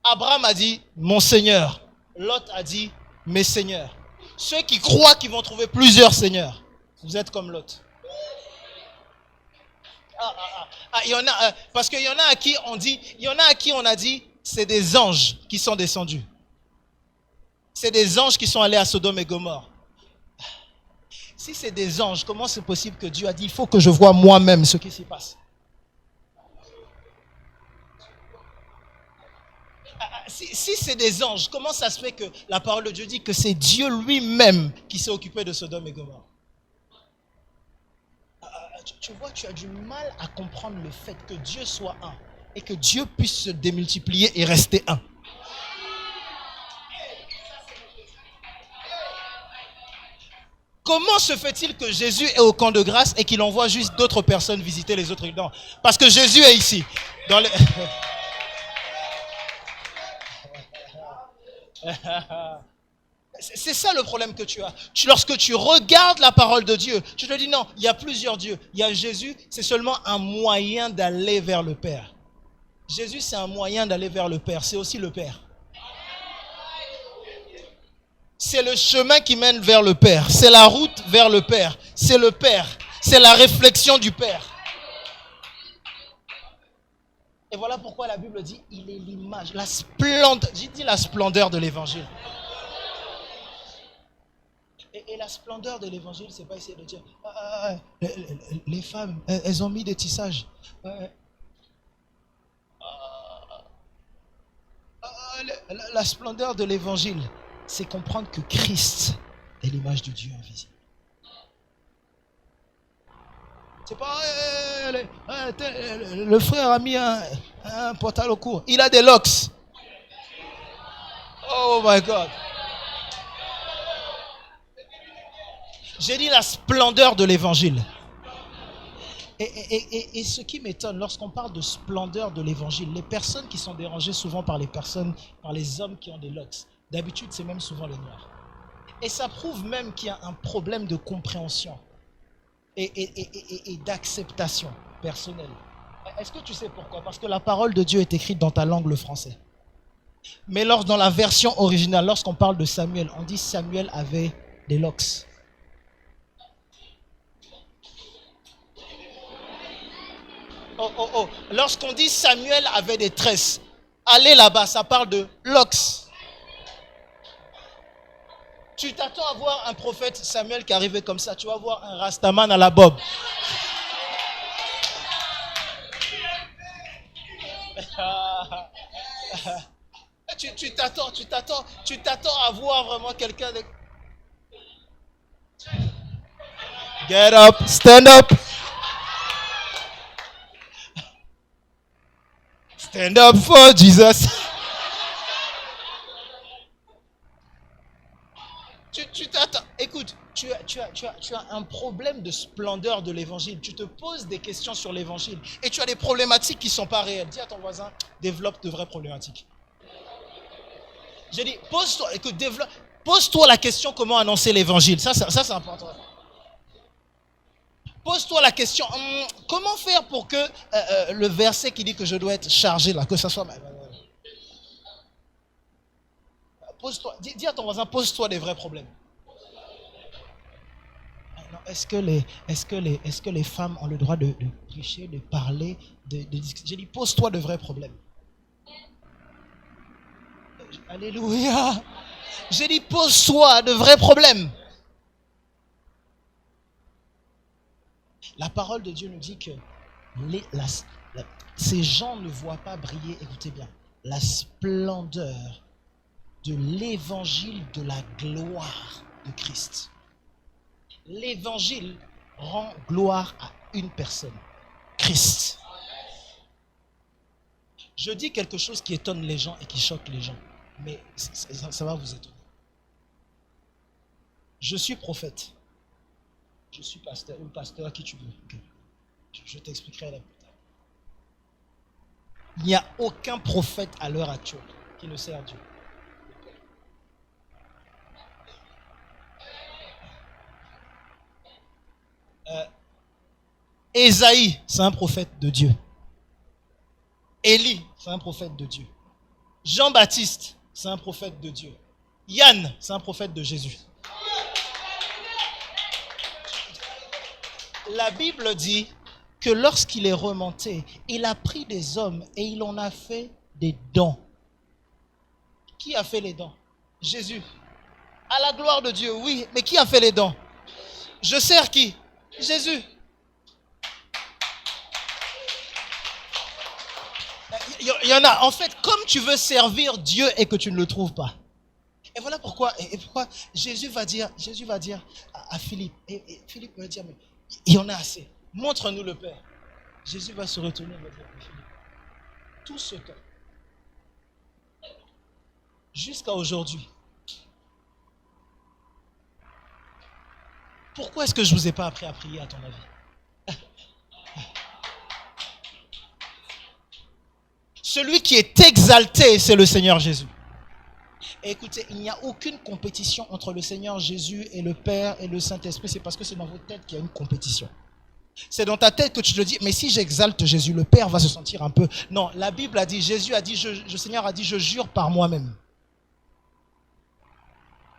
Abraham a dit mon Seigneur. Lot a dit mes seigneurs. Ceux qui croient qu'ils vont trouver plusieurs seigneurs, vous êtes comme Lot. Il y en a, parce qu'il y en a à qui on dit, il y en a à qui on a dit, c'est des anges qui sont descendus. C'est des anges qui sont allés à Sodome et Gomorrhe. Si c'est des anges, comment c'est possible que Dieu a dit, il faut que je voie moi-même ce qui s'y passe? Si c'est des anges, comment ça se fait que la parole de Dieu dit que c'est Dieu lui-même qui s'est occupé de Sodome et Gomorrhe? Tu vois, tu as du mal à comprendre le fait que Dieu soit un et que Dieu puisse se démultiplier et rester un. Comment se fait-il que Jésus est au camp de grâce et qu'il envoie juste d'autres personnes visiter les autres? Non, parce que Jésus est ici. Dans les... C'est ça le problème que tu as. Lorsque tu regardes la parole de Dieu, tu te dis non, il y a plusieurs dieux. Il y a Jésus, c'est seulement un moyen d'aller vers le Père. Jésus, c'est un moyen d'aller vers le Père. C'est aussi le Père. C'est le chemin qui mène vers le Père. C'est la route vers le Père. C'est le Père. C'est la réflexion du Père. Et voilà pourquoi la Bible dit, il est l'image, la splendeur. J'ai dit la splendeur de l'évangile. Et la splendeur de l'évangile, c'est pas essayer de dire, les femmes, elles ont mis des tissages. La splendeur de l'évangile, c'est comprendre que Christ est l'image de Dieu invisible. C'est pas le frère a mis un pantalon court. Il a des locks. Oh my God. J'ai dit la splendeur de l'évangile. Et ce qui m'étonne, lorsqu'on parle de splendeur de l'évangile, les personnes qui sont dérangées souvent par les hommes qui ont des locks, d'habitude c'est même souvent les noirs. Et ça prouve même qu'il y a un problème de compréhension et d'acceptation personnelle. Est-ce que tu sais pourquoi? Parce que la parole de Dieu est écrite dans ta langue, le français. Mais dans la version originale, lorsqu'on parle de Samuel, on dit Samuel avait des locks. Oh. Lorsqu'on dit Samuel avait des tresses, allez là-bas, ça parle de locks. Tu t'attends à voir un prophète Samuel qui arrivait comme ça. Tu vas voir un rastaman à la bob. Tu t'attends à voir vraiment quelqu'un de... Get up, stand up. Stand up for Jesus. Tu t'attends. Écoute, tu as un problème de splendeur de l'évangile. Tu te poses des questions sur l'évangile et tu as des problématiques qui ne sont pas réelles. Dis à ton voisin, développe de vraies problématiques. J'ai dit, pose-toi la question comment annoncer l'évangile. Ça c'est important. Pose-toi la question, comment faire pour que le verset qui dit que je dois être chargé là, que ça soit... Pose-toi, dis à ton voisin, pose-toi des vrais problèmes. Non, est-ce que les femmes ont le droit de prêcher, de parler, de discuter? J'ai dit, pose-toi de vrais problèmes. Alléluia. J'ai dit, pose-toi de vrais problèmes. La parole de Dieu nous dit que ces gens ne voient pas briller, écoutez bien, la splendeur de l'évangile de la gloire de Christ. L'évangile rend gloire à une personne, Christ. Je dis quelque chose qui étonne les gens et qui choque les gens. Mais ça va vous étonner. Je suis prophète. Je suis pasteur ou pasteur, qui tu veux. Okay. Je t'expliquerai là plus tard. Il n'y a aucun prophète à l'heure actuelle qui ne sert Dieu. Ésaïe, c'est un prophète de Dieu. Élie, c'est un prophète de Dieu. Jean-Baptiste, c'est un prophète de Dieu. Yann, c'est un prophète de Jésus. La Bible dit que lorsqu'il est remonté, il a pris des hommes et il en a fait des dons. Qui a fait les dons? Jésus. À la gloire de Dieu, oui. Mais qui a fait les dons? Je sers qui? Jésus. Il y en a. En fait, comme tu veux servir Dieu et que tu ne le trouves pas. Et voilà pourquoi, Jésus va dire à Philippe, et Philippe va dire, mais il y en a assez. Montre-nous le Père. Jésus va se retourner et va dire, Philippe, tout ce temps, jusqu'à aujourd'hui, pourquoi est-ce que je ne vous ai pas appris à prier à ton avis? Celui qui est exalté, c'est le Seigneur Jésus. Et écoutez, il n'y a aucune compétition entre le Seigneur Jésus et le Père et le Saint-Esprit. C'est parce que c'est dans votre tête qu'il y a une compétition. C'est dans ta tête que tu te dis, mais si j'exalte Jésus, le Père va se sentir un peu... Non, la Bible a dit, Jésus a dit, le Seigneur a dit, je jure par moi-même.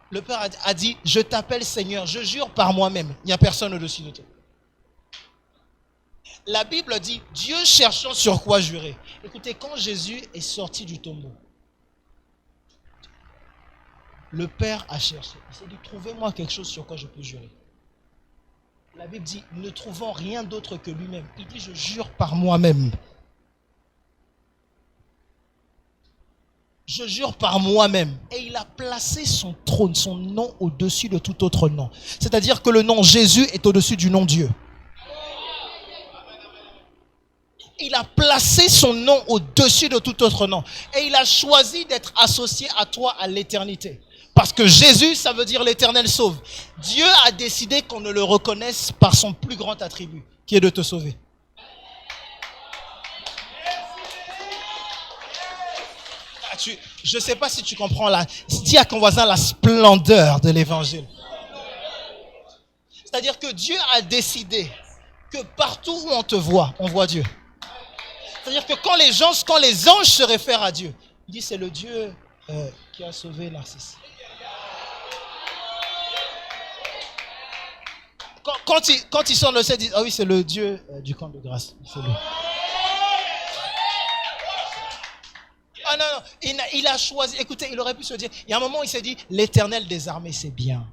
Le Père a dit, je t'appelle Seigneur, je jure par moi-même. Il n'y a personne au-dessus de toi. La Bible dit, Dieu cherchant sur quoi jurer. Écoutez, quand Jésus est sorti du tombeau, le Père a cherché. Il s'est dit, trouvez-moi quelque chose sur quoi je peux jurer. La Bible dit, ne trouvant rien d'autre que lui-même. Il dit, je jure par moi-même. Je jure par moi-même. Et il a placé son trône, son nom au-dessus de tout autre nom. C'est-à-dire que le nom Jésus est au-dessus du nom Dieu. Il a placé son nom au-dessus de tout autre nom. Et il a choisi d'être associé à toi à l'éternité. Parce que Jésus, ça veut dire l'Éternel sauve. Dieu a décidé qu'on ne le reconnaisse par son plus grand attribut, qui est de te sauver. Je ne sais pas si tu comprends là. Dis à ton voisin la splendeur de l'évangile. C'est-à-dire que Dieu a décidé que partout où on te voit, on voit Dieu. C'est-à-dire que quand les anges se réfèrent à Dieu, ils disent c'est le Dieu qui a sauvé Narcisse. Quand ils sont dans le ciel, ils disent ah oui, c'est le Dieu du camp de grâce. C'est lui. Ah non, il a choisi. Écoutez, il aurait pu se dire, il y a un moment où il s'est dit, l'Éternel des armées, c'est bien.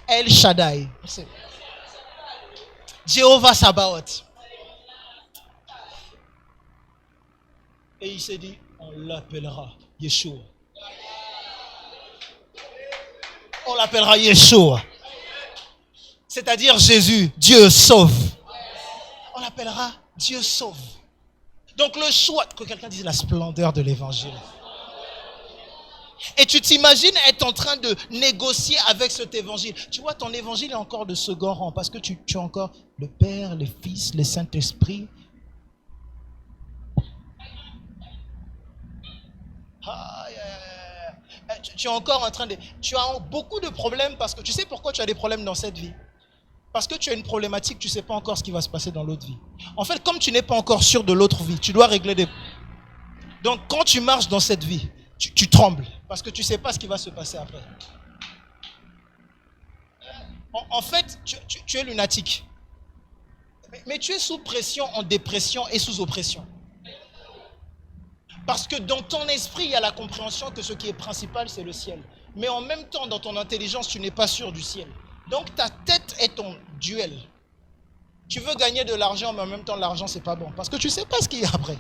El Shaddai. Jéhovah Sabaoth. Et il s'est dit, on l'appellera Yeshua. On l'appellera Yeshua. C'est-à-dire Jésus, Dieu sauve. On l'appellera Dieu sauve. Donc le choix, que quelqu'un dise la splendeur de l'évangile. Et tu t'imagines être en train de négocier avec cet évangile. Tu vois, ton évangile est encore de second rang parce que tu as encore le Père, le Fils, le Saint-Esprit. Tu es encore en train de... Tu as beaucoup de problèmes parce que... Tu sais pourquoi tu as des problèmes dans cette vie? Parce que tu as une problématique, tu ne sais pas encore ce qui va se passer dans l'autre vie. En fait, comme tu n'es pas encore sûr de l'autre vie, tu dois régler des... Donc, quand tu marches dans cette vie, tu trembles parce que tu ne sais pas ce qui va se passer après. En fait, tu es lunatique. Mais tu es sous pression, en dépression et sous oppression. Parce que dans ton esprit, il y a la compréhension que ce qui est principal, c'est le ciel. Mais en même temps, dans ton intelligence, tu n'es pas sûr du ciel. Donc ta tête est ton duel. Tu veux gagner de l'argent, mais en même temps, l'argent, c'est pas bon. Parce que tu ne sais pas ce qu'il y a après.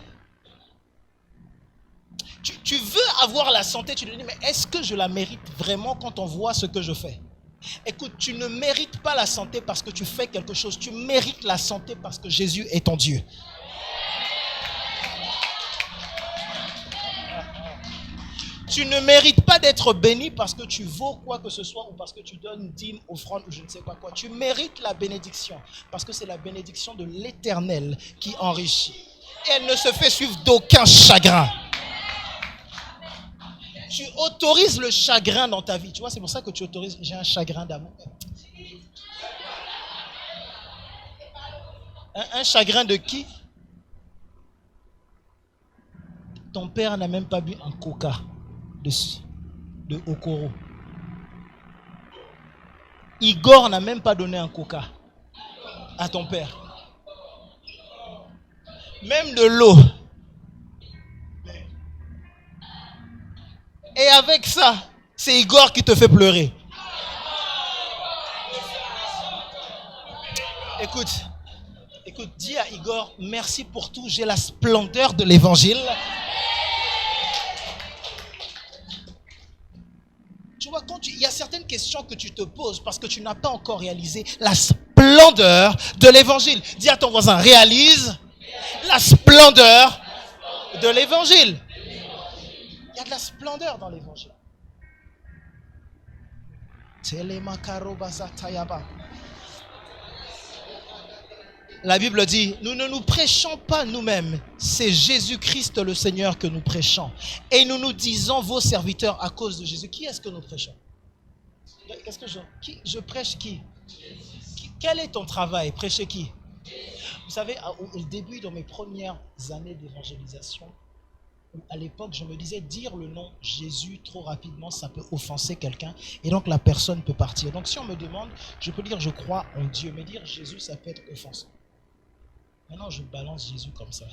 Tu veux avoir la santé, tu te dis, mais est-ce que je la mérite vraiment quand on voit ce que je fais? Écoute, tu ne mérites pas la santé parce que tu fais quelque chose. Tu mérites la santé parce que Jésus est ton Dieu. Tu ne mérites pas d'être béni parce que tu vaux quoi que ce soit ou parce que tu donnes dîme, offrande ou je ne sais pas quoi. Tu mérites la bénédiction parce que c'est la bénédiction de l'Éternel qui enrichit. Et elle ne se fait suivre d'aucun chagrin. Tu autorises le chagrin dans ta vie. Tu vois, c'est pour ça que tu autorises. J'ai un chagrin d'amour. Un chagrin de qui? Ton père n'a même pas bu un coca de Okoro. Igor n'a même pas donné un coca à ton père. Même de l'eau. Et avec ça, c'est Igor qui te fait pleurer. Écoute, dis à Igor, merci pour tout, j'ai la splendeur de l'évangile. Tu vois, il y a certaines questions que tu te poses parce que tu n'as pas encore réalisé la splendeur de l'évangile. Dis à ton voisin, réalise la splendeur de l'évangile. Il y a de la splendeur dans l'évangile. La Bible dit, nous ne nous prêchons pas nous-mêmes, c'est Jésus-Christ le Seigneur que nous prêchons. Et nous nous disons vos serviteurs à cause de Jésus. Qui est-ce que nous prêchons? Qu'est-ce que je prêche qui? Quel est ton travail? Prêcher qui? Vous savez, au début de mes premières années d'évangélisation, à l'époque, je me disais, dire le nom Jésus trop rapidement, ça peut offenser quelqu'un et donc la personne peut partir. Donc si on me demande, je peux dire je crois en Dieu, mais dire Jésus, ça peut être offensant. Maintenant, je balance Jésus comme ça.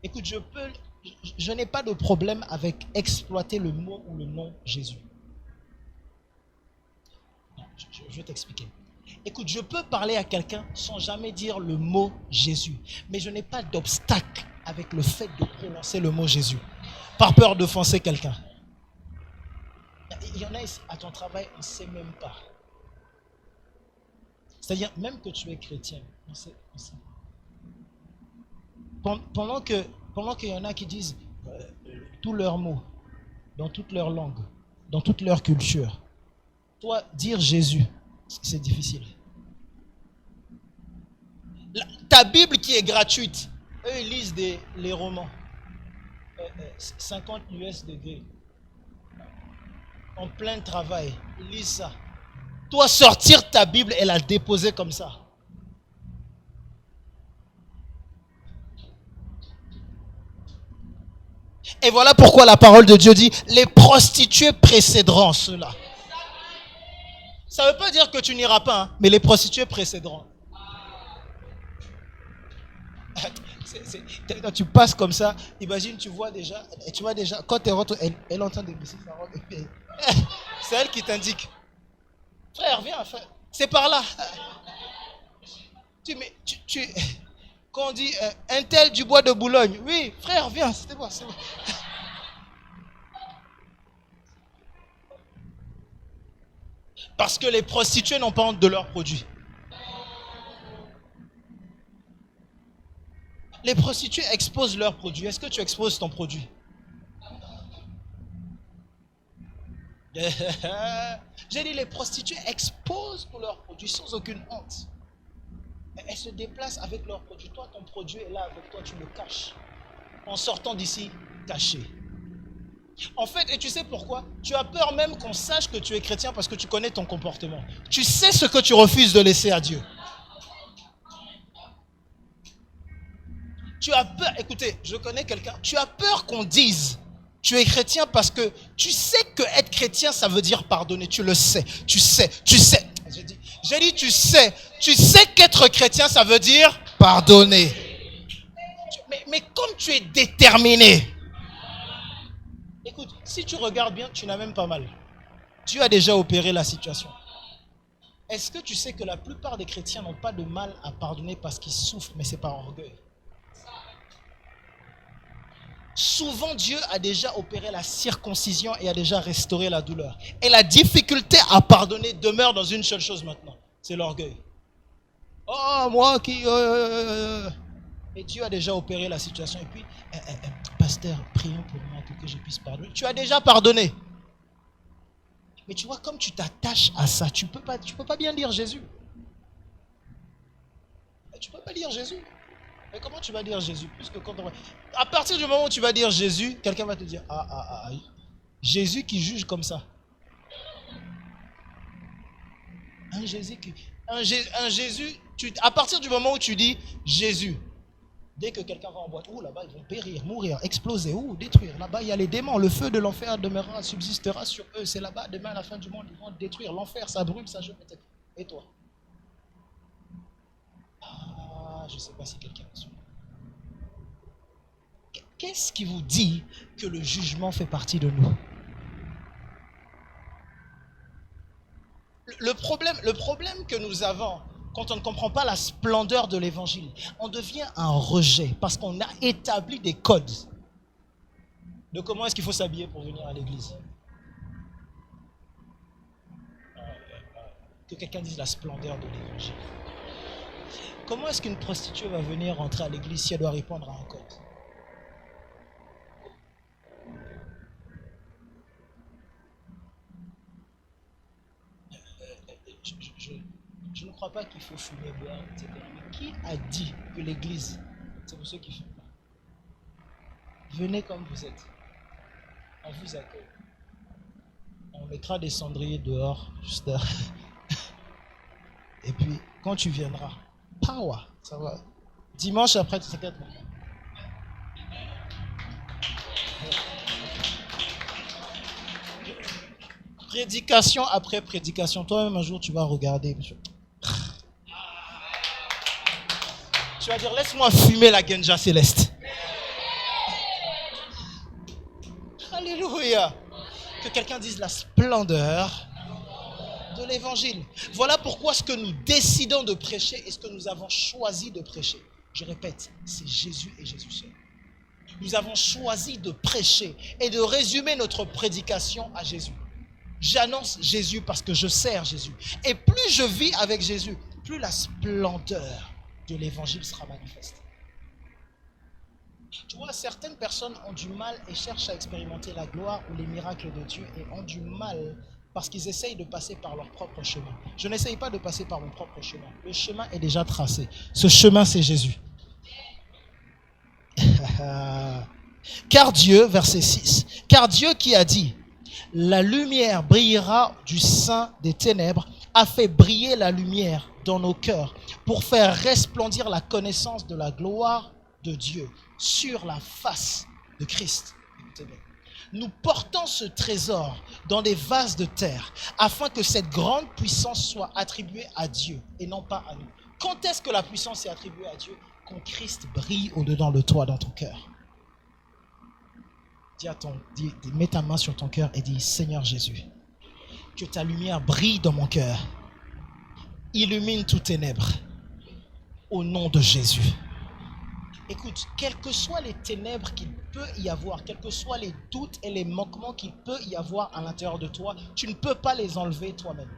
Écoute, je n'ai pas de problème avec exploiter le mot ou le nom Jésus. Non, je vais t'expliquer. Écoute, je peux parler à quelqu'un sans jamais dire le mot Jésus, mais je n'ai pas d'obstacle avec le fait de prononcer le mot Jésus, par peur d'offenser quelqu'un. Il y en a ici, à ton travail, on ne sait même pas. C'est-à-dire, même que tu es chrétien, on sait. Pendant qu'il y en a qui disent tous leurs mots, dans toute leur langue, dans toute leur culture, toi, dire Jésus, c'est difficile. Ta Bible qui est gratuite, eux, ils lisent les romans. 50 US degrés. En plein travail. Ils lisent ça. Toi, sortir ta Bible et la déposer comme ça. Et voilà pourquoi la parole de Dieu dit, les prostituées précéderont cela. Ça ne veut pas dire que tu n'iras pas, hein, mais les prostituées précéderont. Quand tu passes comme ça, imagine, tu vois déjà, quand tu rentres, elle entend des baisser sa robe. C'est elle qui t'indique. Frère, viens, frère. C'est par là. Quand on dit un tel du bois de Boulogne, oui, frère, viens, c'est bon. Parce que les prostituées n'ont pas honte de leurs produits. Les prostituées exposent leurs produits. Est-ce que tu exposes ton produit? J'ai dit, les prostituées exposent tous leurs produits sans aucune honte. Elles se déplacent avec leurs produits. Toi, ton produit est là avec toi, tu le caches. En sortant d'ici, caché. En fait, et tu sais pourquoi? Tu as peur même qu'on sache que tu es chrétien parce que tu connais ton comportement. Tu sais ce que tu refuses de laisser à Dieu. Tu as peur, écoutez, je connais quelqu'un, tu as peur qu'on dise tu es chrétien parce que tu sais que être chrétien ça veut dire pardonner, tu le sais, tu sais. J'ai dit tu sais qu'être chrétien ça veut dire pardonner. Mais comme tu es déterminé, écoute, si tu regardes bien, tu n'as même pas mal. Dieu a déjà opéré la situation. Est-ce que tu sais que la plupart des chrétiens n'ont pas de mal à pardonner parce qu'ils souffrent, mais c'est par orgueil? Souvent, Dieu a déjà opéré la circoncision et a déjà restauré la douleur. Et la difficulté à pardonner demeure dans une seule chose maintenant, c'est l'orgueil. Oh, moi qui... Et Dieu a déjà opéré la situation. Et puis, pasteur, prions pour moi pour que je puisse pardonner. Tu as déjà pardonné. Mais tu vois, comme tu t'attaches à ça, tu peux pas bien dire Jésus. Tu peux pas dire Jésus. Mais comment tu vas dire Jésus? Puisque à partir du moment où tu vas dire Jésus, quelqu'un va te dire Jésus qui juge comme ça. Un Jésus à partir du moment où tu dis Jésus, dès que quelqu'un va en boîte, là-bas ils vont périr, mourir, exploser, détruire. Là-bas il y a les démons, le feu de l'enfer demeurera, subsistera sur eux. C'est là-bas, demain à la fin du monde, ils vont détruire. L'enfer, ça brûle, ça jette. Et toi? Je ne sais pas si quelqu'un est sûr. Qu'est-ce qui vous dit que le jugement fait partie de nous? Le problème que nous avons, quand on ne comprend pas la splendeur de l'évangile, on devient un rejet parce qu'on a établi des codes de comment est-ce qu'il faut s'habiller pour venir à l'église. Que quelqu'un dise la splendeur de l'évangile. Comment est-ce qu'une prostituée va venir rentrer à l'église si elle doit répondre à un code? Je ne crois pas qu'il faut fumer, boire, etc. Mais qui a dit que l'église, c'est pour ceux qui fument pas? Venez comme vous êtes. On vous accueille. On mettra des cendriers dehors, juste là. Et puis, quand tu viendras, power, ça va. Dimanche après, tu t'inquiètes. Prédication après prédication. Toi-même, un jour, tu vas regarder. Tu vas dire, laisse-moi fumer la Genja céleste. Alléluia. Que quelqu'un dise la splendeur de l'évangile. Voilà pourquoi ce que nous décidons de prêcher et ce que nous avons choisi de prêcher. Je répète, c'est Jésus et Jésus seul. Nous avons choisi de prêcher et de résumer notre prédication à Jésus. J'annonce Jésus parce que je sers Jésus. Et plus je vis avec Jésus, plus la splendeur de l'évangile sera manifeste. Tu vois, certaines personnes ont du mal et cherchent à expérimenter la gloire ou les miracles de Dieu et ont du mal parce qu'ils essayent de passer par leur propre chemin. Je n'essaye pas de passer par mon propre chemin. Le chemin est déjà tracé. Ce chemin, c'est Jésus. Car Dieu, verset 6, car Dieu qui a dit, la lumière brillera du sein des ténèbres, a fait briller la lumière dans nos cœurs pour faire resplendir la connaissance de la gloire de Dieu sur la face de Christ. Écoutez bien. Nous portons ce trésor dans des vases de terre afin que cette grande puissance soit attribuée à Dieu et non pas à nous. Quand est-ce que la puissance est attribuée à Dieu? Quand Christ brille au-dedans de toi, dans ton cœur. Mets ta main sur ton cœur et dis, Seigneur Jésus, que ta lumière brille dans mon cœur. Illumine toutes ténèbres. Au nom de Jésus. Écoute, quelles que soient les ténèbres qu'il peut y avoir, quels que soient les doutes et les manquements qu'il peut y avoir à l'intérieur de toi, tu ne peux pas les enlever toi-même.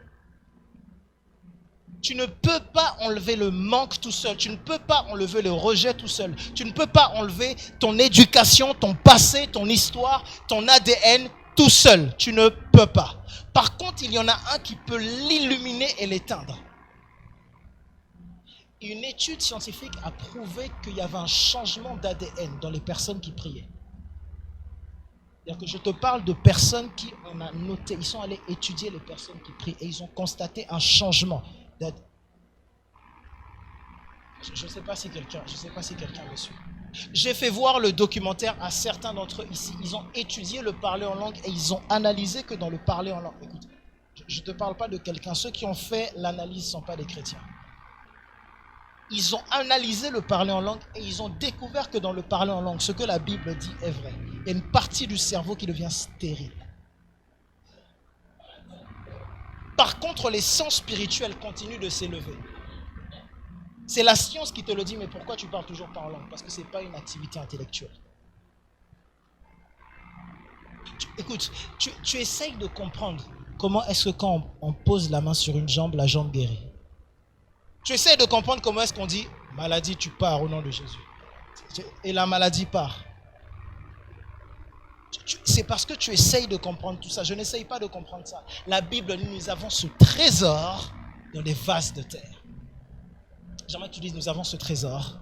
Tu ne peux pas enlever le manque tout seul. Tu ne peux pas enlever le rejet tout seul. Tu ne peux pas enlever ton éducation, ton passé, ton histoire, ton ADN tout seul. Tu ne peux pas. Par contre, il y en a un qui peut l'illuminer et l'éteindre. Une étude scientifique a prouvé qu'il y avait un changement d'ADN dans les personnes qui priaient. C'est-à-dire que je te parle de personnes qui, on a noté, ils sont allés étudier les personnes qui prient et ils ont constaté un changement. Je ne sais pas si quelqu'un me suit. J'ai fait voir le documentaire à certains d'entre eux ici. Ils ont étudié le parler en langue et ils ont analysé que dans le parler en langue. Écoute, je ne te parle pas de quelqu'un. Ceux qui ont fait l'analyse ne sont pas des chrétiens. Ils ont analysé le parler en langue et ils ont découvert que dans le parler en langue, ce que la Bible dit est vrai. Il y a une partie du cerveau qui devient stérile. Par contre, les sens spirituels continuent de s'élever. C'est la science qui te le dit, mais pourquoi tu parles toujours pas en langue? Parce que ce n'est pas une activité intellectuelle. Écoute, tu essayes de comprendre comment est-ce que quand on pose la main sur une jambe, la jambe guérit. Tu essayes de comprendre comment est-ce qu'on dit, maladie, tu pars au nom de Jésus. Et la maladie part. C'est parce que tu essayes de comprendre tout ça. Je n'essaye pas de comprendre ça. La Bible dit, nous avons ce trésor dans les vases de terre. J'aimerais que tu dises, nous avons ce trésor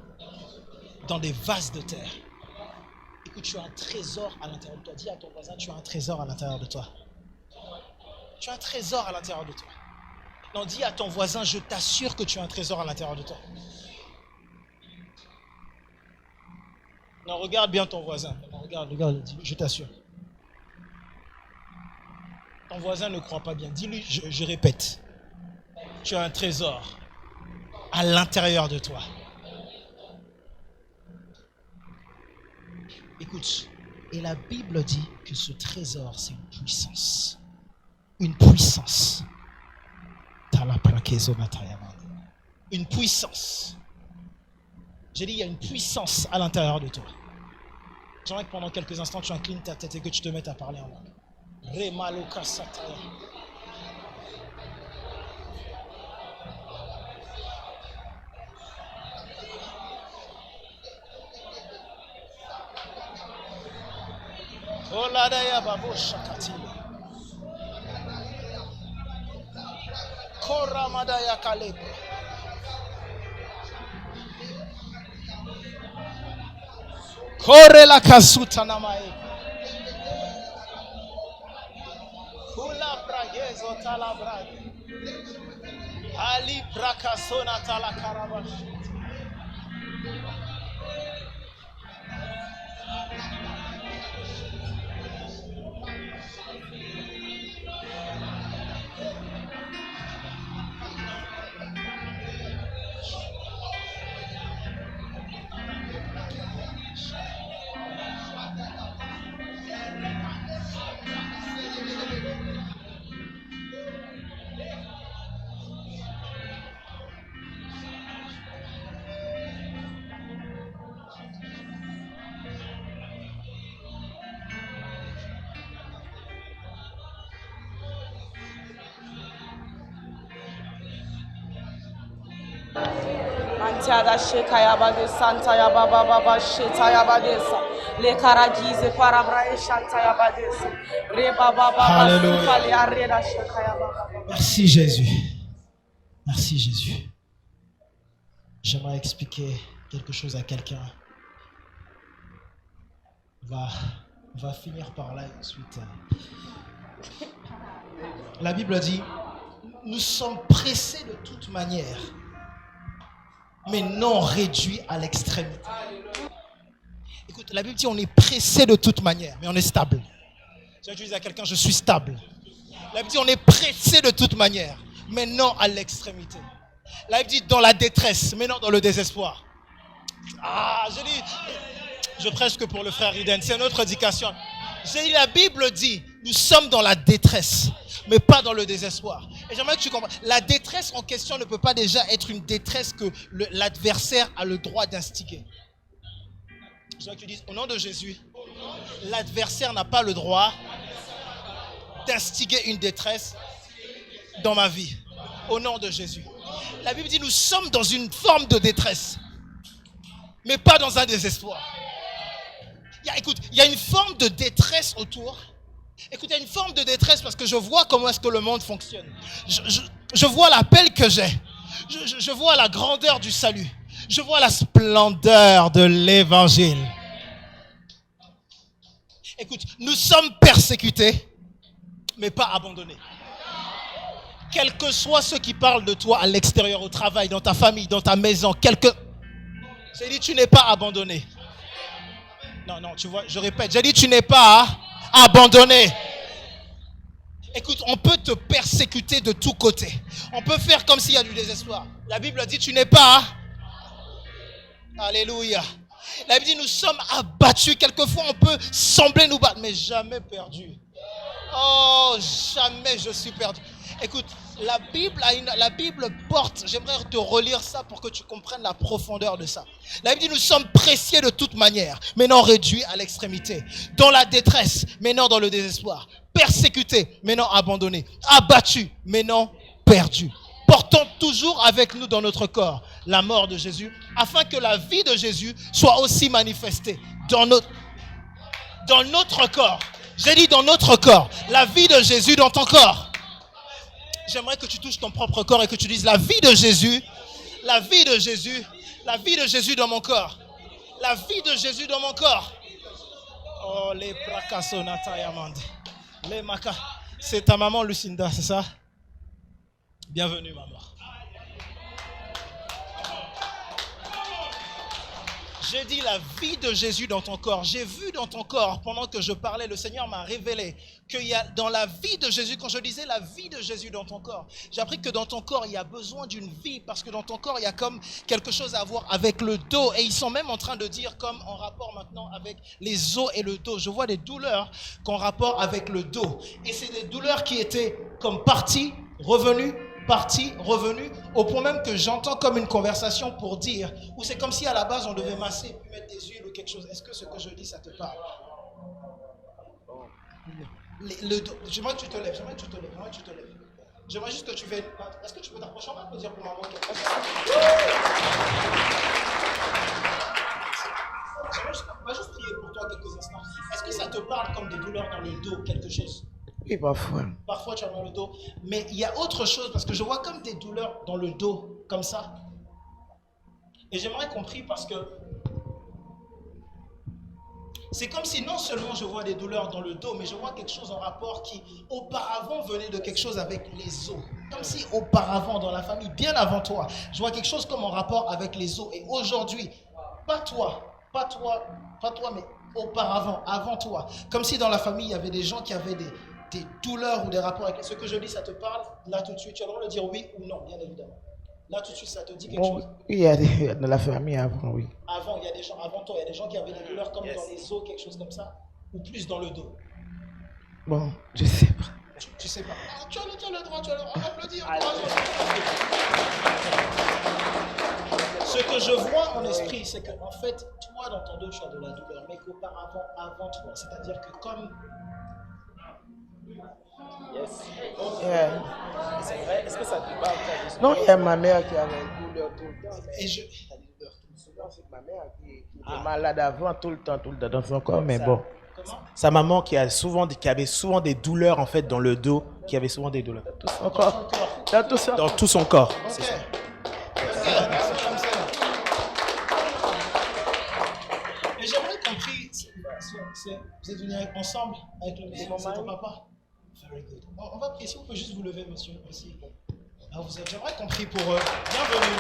dans des vases de terre. Écoute, tu as un trésor à l'intérieur de toi. Dis à ton voisin, tu as un trésor à l'intérieur de toi. Tu as un trésor à l'intérieur de toi. Non, dis à ton voisin, je t'assure que tu as un trésor à l'intérieur de toi. Non, regarde bien ton voisin. Non, regarde, je t'assure. Ton voisin ne croit pas bien. Dis-lui, je répète, tu as un trésor à l'intérieur de toi. Écoute, et la Bible dit que ce trésor, c'est une puissance. Une puissance. Une puissance. J'ai dit, il y a une puissance à l'intérieur de toi. J'aimerais que pendant quelques instants, tu inclines ta tête et que tu te mettes à parler en langue. Remaloka sataya. Oladaya babo shakati. Koramadaya kalebe. Kore la kasuta namae. Kula pragezo talabrage. Ali prakasona talakarabashi. Mantiada shekaya bade santa ya baba baba sheta ya badesa le karagize parabrae shanta ya badesa re baba baba sukali areda shekaya baba. Merci Jésus. Merci Jésus. J'aimerais expliquer quelque chose à quelqu'un. On va finir par là et ensuite. La Bible dit, nous sommes pressés de toute manière, mais non réduits à l'extrémité. Écoute, la Bible dit, on est pressé de toute manière, mais on est stable. Je dis à quelqu'un, je suis stable. La Bible dit, on est pressé de toute manière, mais non à l'extrémité. La Bible dit, dans la détresse, mais non dans le désespoir. Je prêche que pour le frère Iden, c'est notre éducation. J'ai dit, la Bible dit, nous sommes dans la détresse, mais pas dans le désespoir. Et j'aimerais que tu comprennes, la détresse en question ne peut pas déjà être une détresse que l'adversaire a le droit d'instiguer. Je veux que tu dises, au nom de Jésus, l'adversaire n'a pas le droit d'instiguer une détresse dans ma vie. Au nom de Jésus. La Bible dit, nous sommes dans une forme de détresse, mais pas dans un désespoir. Il y a une forme de détresse autour. Écoute, il y a une forme de détresse parce que je vois comment est-ce que le monde fonctionne. Je vois l'appel que j'ai. Je vois la grandeur du salut. Je vois la splendeur de l'évangile. Écoute, nous sommes persécutés, mais pas abandonnés. Quels que soient ceux qui parlent de toi à l'extérieur, au travail, dans ta famille, dans ta maison, j'ai dit, tu n'es pas abandonné. Non, tu vois, je répète, j'ai dit, tu n'es pas abandonné. Écoute, on peut te persécuter de tous côtés. On peut faire comme s'il y a du désespoir. La Bible dit, tu n'es pas. Alléluia. La Bible dit, nous sommes abattus. Quelquefois, on peut sembler nous battre, mais jamais perdu. Oh, jamais je suis perdu. Écoute, la Bible porte, j'aimerais te relire ça pour que tu comprennes la profondeur de ça. La Bible dit, nous sommes pressés de toute manière, mais non réduits à l'extrémité. Dans la détresse, mais non dans le désespoir. Persécutés, mais non abandonnés. Abattus, mais non perdus. Portant toujours avec nous dans notre corps la mort de Jésus, afin que la vie de Jésus soit aussi manifestée dans notre corps. J'ai dit dans notre corps. La vie de Jésus dans ton corps. J'aimerais que tu touches ton propre corps et que tu dises la vie de Jésus, la vie de Jésus, la vie de Jésus dans mon corps. La vie de Jésus dans mon corps. Oh, les prakasonata yamande. Les maka. C'est ta maman Lucinda, c'est ça? Bienvenue, maman. J'ai dit la vie de Jésus dans ton corps. J'ai vu dans ton corps, pendant que je parlais, le Seigneur m'a révélé qu'il y a dans la vie de Jésus, quand je disais la vie de Jésus dans ton corps, j'ai appris que dans ton corps, il y a besoin d'une vie, parce que dans ton corps, il y a comme quelque chose à voir avec le dos. Et ils sont même en train de dire, comme en rapport maintenant avec les os et le dos. Je vois des douleurs qu'en rapport avec le dos. Et c'est des douleurs qui étaient comme parties, revenues, parti, revenu, au point même que j'entends comme une conversation pour dire, ou c'est comme si à la base on devait masser, puis mettre des huiles ou quelque chose. Est-ce que ce que je dis, ça te parle? J'aimerais que tu te lèves, J'aimerais juste que tu viennes. Est-ce que tu peux t'approcher? On va te dire pour maman quelque chose. On va juste prier pour toi quelques instants. Est-ce que ça te parle comme des douleurs dans le dos, quelque chose? Oui, parfois. Parfois tu as mal au dos. Mais il y a autre chose, parce que je vois comme des douleurs dans le dos, comme ça. Et j'aimerais qu'on prie parce que c'est comme si non seulement je vois des douleurs dans le dos, mais je vois quelque chose en rapport qui auparavant venait de quelque chose avec les os. Comme si auparavant dans la famille, bien avant toi, je vois quelque chose comme en rapport avec les os. Et aujourd'hui, pas toi, mais auparavant, avant toi. Comme si dans la famille, il y avait des gens qui avaient des douleurs ou des rapports avec ce que je dis, ça te parle? Là tout de suite, tu as le droit de dire oui ou non, bien évidemment. Là tout de suite, ça te dit quelque chose? Oui, il y a dans la famille avant, oui. Avant, il y a des gens, avant toi, il y a des gens qui avaient des douleurs comme dans les os, quelque chose comme ça? Ou plus dans le dos? Bon, je sais pas. Tu sais pas. Ah, tu as le droit, applaudis. Ce que je vois en esprit, c'est que en fait, toi dans ton dos, tu as de la douleur, mais qu'auparavant, avant toi, c'est-à-dire que comme... Yes. Yeah. C'est vrai. Est-ce que ça te parle? Non, il y a ma mère qui avait une douleur tout le temps. Et je... Souvent, c'est ma mère qui était malade avant, tout le temps dans son corps, mais bon. Comment? Sa maman qui avait souvent des douleurs en fait dans le dos, qui avait souvent des douleurs. Tout son corps. Dans tout ça. Dans tout son corps. Ok. C'est ça. C'est comme ça. Et j'aimerais qu'on prie. Vous êtes venus ensemble avec ton papa? Very good. On va prier. Si vous pouvez juste vous lever, monsieur, aussi. Ah, j'aimerais qu'on prie pour eux. Bienvenue.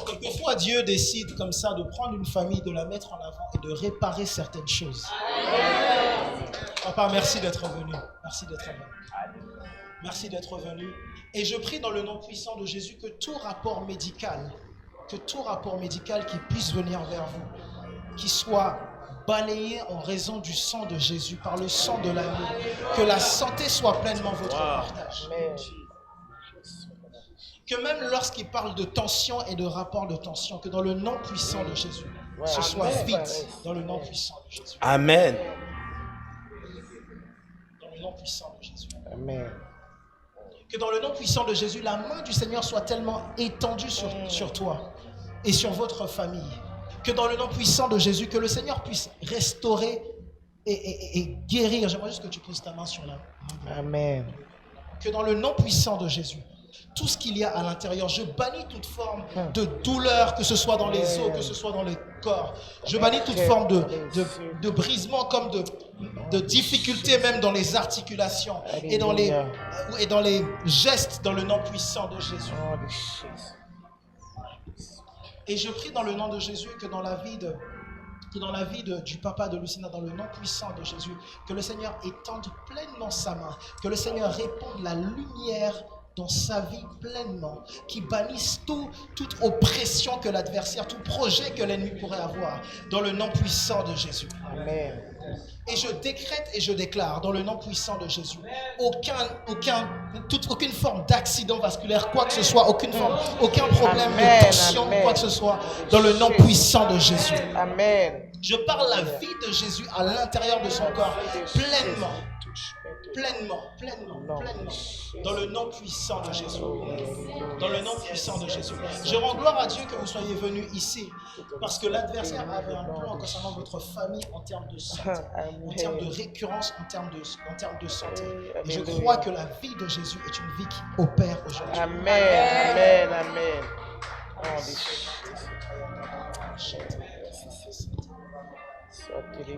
Quelquefois, Dieu décide comme ça de prendre une famille, de la mettre en avant et de réparer certaines choses. Papa, merci d'être venu. Merci d'être venu. Merci d'être venu. Et je prie dans le nom puissant de Jésus que tout rapport médical qui puisse venir vers vous, qui soit balayé en raison du sang de Jésus, par le sang de l'agneau, que la santé soit pleinement votre partage. Que même lorsqu'il parle de tension et de rapport de tension, que dans le nom puissant de Jésus, ce soit vite dans le nom puissant de Jésus. Amen. Dans le nom puissant de Jésus. Amen. Que dans le nom puissant de Jésus, la main du Seigneur soit tellement étendue sur toi et sur votre famille. Que dans le nom puissant de Jésus, que le Seigneur puisse restaurer et guérir. J'aimerais juste que tu poses ta main sur la main. Amen. Que dans le nom puissant de Jésus, tout ce qu'il y a à l'intérieur, je bannis toute forme de douleur, que ce soit dans les os, que ce soit dans le corps. Je bannis toute forme de brisement, comme de difficulté même dans les articulations et dans les gestes, dans le nom puissant de Jésus. Et je prie dans le nom de Jésus que dans la vie du papa de Lucinda, dans le nom puissant de Jésus, que le Seigneur étende pleinement sa main, que le Seigneur réponde la lumière dans sa vie pleinement, qui bannisse toute oppression que l'adversaire, tout projet que l'ennemi pourrait avoir, dans le nom puissant de Jésus. Amen. Et je décrète et je déclare dans le nom puissant de Jésus, aucune forme d'accident vasculaire, quoi que ce soit, aucun problème de tension, quoi que ce soit, dans le nom puissant de Jésus. Amen. Je parle la vie de Jésus à l'intérieur de son corps, pleinement. pleinement. Dans le nom puissant de Jésus. Dans le nom puissant de Jésus. Je rends gloire à Dieu que vous soyez venus ici. Parce que l'adversaire avait un plan concernant votre famille en termes de santé. En termes de récurrence, en termes de santé. Et je crois que la vie de Jésus est une vie qui opère aujourd'hui. Amen.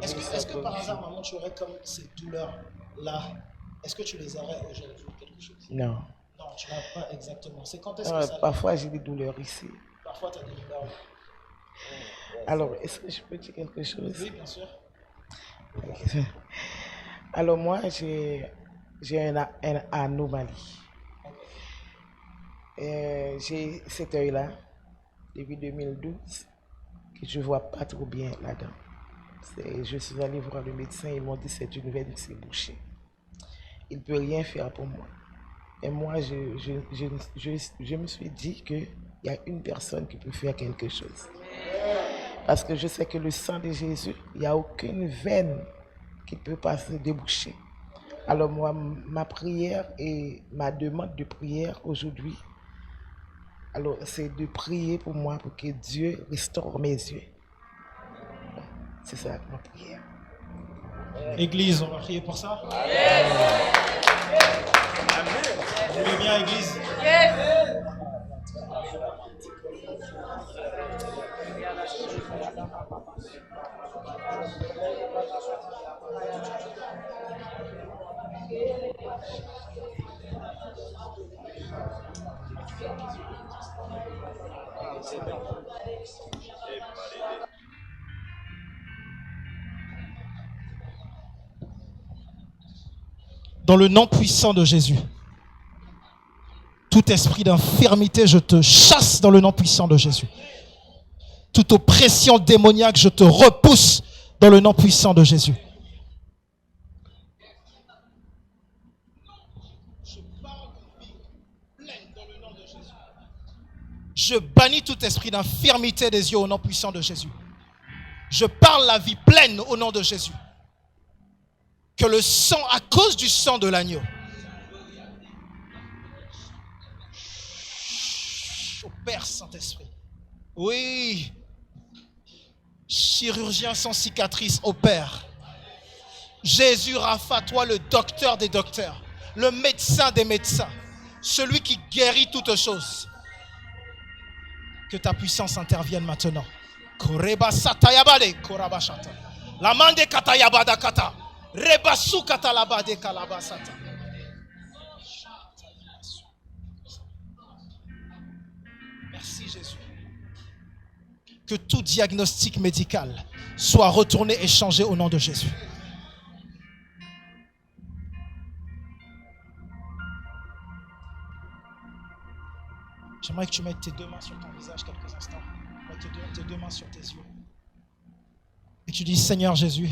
Est-ce que par hasard, maman, tu aurais comme ces douleurs-là? Est-ce que tu les aurais aujourd'hui ou quelque chose? Non. Non, tu n'as pas exactement. C'est quand est-ce que ça... Parfois, j'ai des douleurs ici. Parfois, tu as des douleurs. Alors, est-ce que je peux dire quelque chose? Oui, bien sûr. Alors, moi, j'ai une anomalie. J'ai cet œil-là, depuis 2012, que je ne vois pas trop bien là-dedans. Je suis allé voir le médecin, ils m'ont dit que c'est une veine qui s'est bouchée. Il ne peut rien faire pour moi. Et moi, je me suis dit qu'il y a une personne qui peut faire quelque chose. Parce que je sais que le sang de Jésus, il n'y a aucune veine qui peut pas se déboucher. Alors moi, ma prière et ma demande de prière aujourd'hui, alors c'est de prier pour moi pour que Dieu restaure mes yeux. C'est ça ma prière. Église, on va prier pour ça. Vous voulez bien, Église? Dans le nom puissant de Jésus, tout esprit d'infirmité, je te chasse dans le nom puissant de Jésus. Toute oppression démoniaque, je te repousse dans le nom puissant de Jésus. Je parle de vie pleine dans le nom de Jésus. Je bannis tout esprit d'infirmité des yeux au nom puissant de Jésus. Je parle la vie pleine au nom de Jésus. Que le sang, à cause du sang de l'agneau, au Père Saint-Esprit. Oui. Chirurgien sans cicatrice, au Père. Jésus Rapha, toi le docteur des docteurs, le médecin des médecins, celui qui guérit toutes choses. Que ta puissance intervienne maintenant. Koreba satayabale, koraba shata. La mande katayabada kata. Rebasu katalabade kalabasata. Merci Jésus. Que tout diagnostic médical soit retourné et changé au nom de Jésus. J'aimerais que tu mettes tes deux mains sur ton visage quelques instants. Tes deux mains sur tes yeux. Et tu dis, Seigneur Jésus,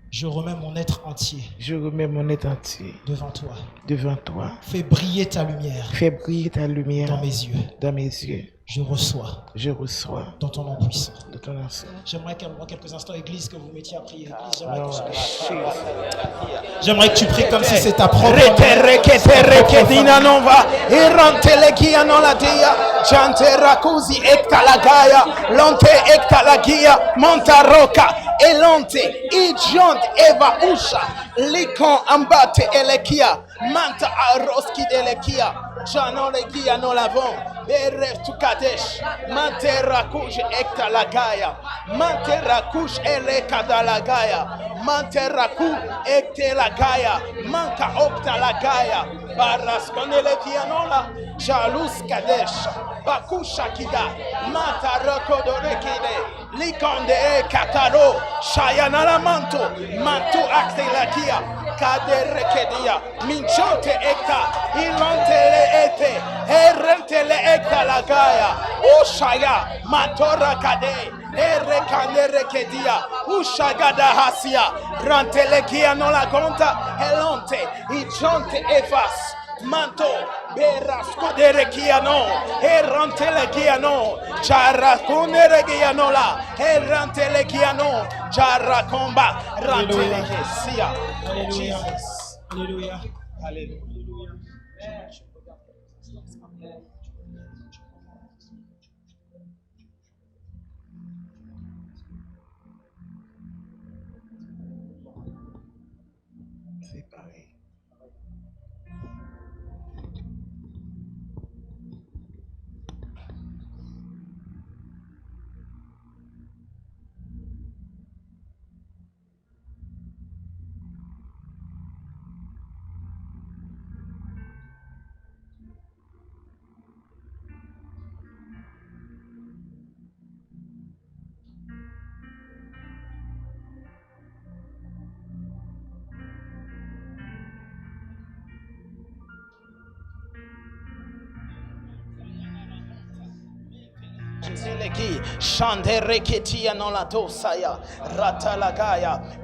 je remets mon être entier. Je remets mon être entier devant toi. Devant toi. Fais briller ta lumière. Fais briller ta lumière dans mes yeux. Dans mes yeux. Je reçois. Je reçois. Dans ton nom puissant. De ton nom. J'aimerais quelques instants, Église, que vous mettiez à prier. J'aimerais que tu pries comme si c'est ta propre Elonte, Ijont, Eva Usha, Likon Ambate Elekia, Manta Aroski Elekia, Janon Legia non l'avons, Beref Tukadesh, Manterakuj Ekta Lagaya, Manterakuj Elekada Lagaya, Manteraku Ekte Lagaya, Manka Okta Lagaya, Baraskone Legia non la, Jalus Kadesh, Bakusha Kida, Manta Rokodorekide. Likonde Kataro, Shayana Manto, Mantu Akte Lakia, Kaderekedia, Minchote Ekta, Ilantele Ete, Herentele Ekta Lagaya, Ushaya, Matora Kade, Erekanderekedia, Ushagada Hasia, Rantelekia non la gonta, Elonte, Ijonte Efas. manto, berasco de rekiano, erantele kiano, characunere kiano la, erantele kiano, characomba, rantele sia. Alléluia. Jesus. Alléluia. Alléluia. C'est pareil.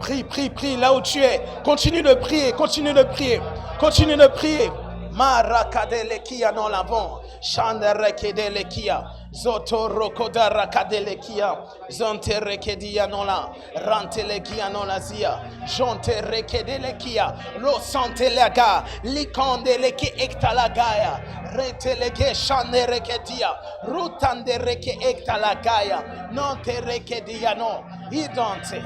Prie, prie, prie là où tu es. Continue de prier, continue de prier, continue de prier. Marakadelekia non l'avant. Chanderekedelekia. Zotorokodarakadelekia. Zonterekedia non la. Rantelekia non la zia. Jonterekedelekia. Lo santelega. Likandeleki ektalagaya. Retelege shanerekedia. Rutandereke ektalagaya. Nanterekedia non. Idante.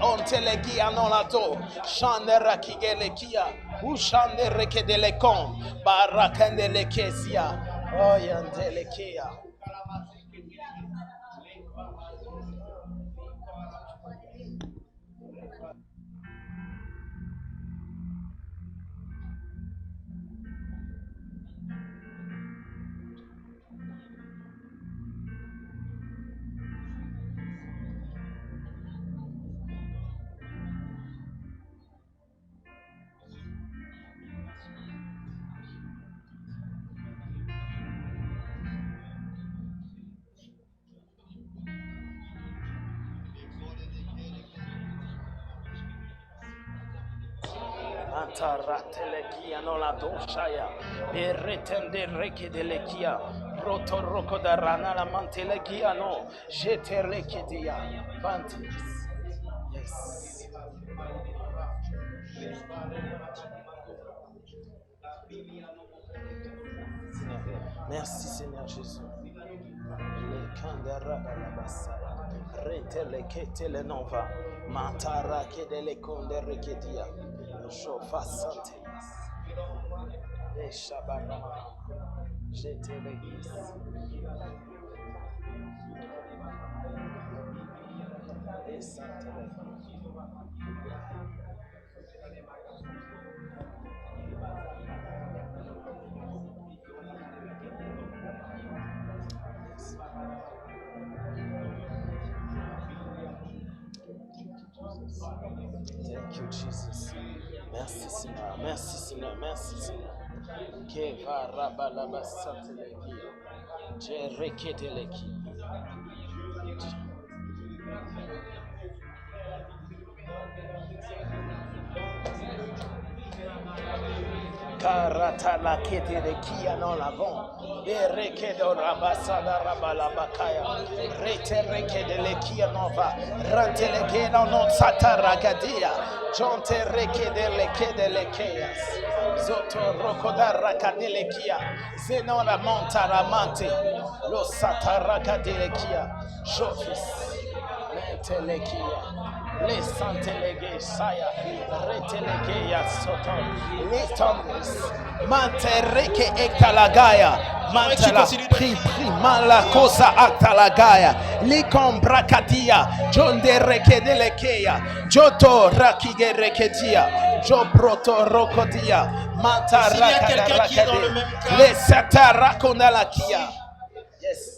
Ontelegia non la do. Shanderakigelekia. Ushande reke de lekon, barakande lekesia, oyande lekea. Antaratelekia no la doshaya, beretende reke de lekia, roto roko da rana la mantelekia no, jeterekedia, vantis. Yes. Merci Seigneur Jésus. Le kandara balabasaya, retelekete le nova, matara kede le konde rekedia. Jofa santelis. Les shabarama. J'étais l'église. Les santelis. Thank you, Jesus. Merci Seigneur, merci Seigneur, merci Seigneur. Que va rabalaba sateleki, jereketeleki. Karata la kete de kia non l'avant. Bereke de rabasa da rabalabakaya. Retereke de le kia nova. Ranteleke non sataragadia. Jontereke de leke de lekeas. Zoto rokodaraka de lekia. Zenora montaramante. Lo sataraka de lekia. Jofis. Mentelekia. Les santelege saya, retelege ya soto, les tombes, mantereke ektalagaya, mantala, pri, malakosa aktalagaya, likombrakatiya, jondereke delekeya, joto rakigereketia, jobroto rokodia, mantarakadarakade, les satarakonalakia. Yes.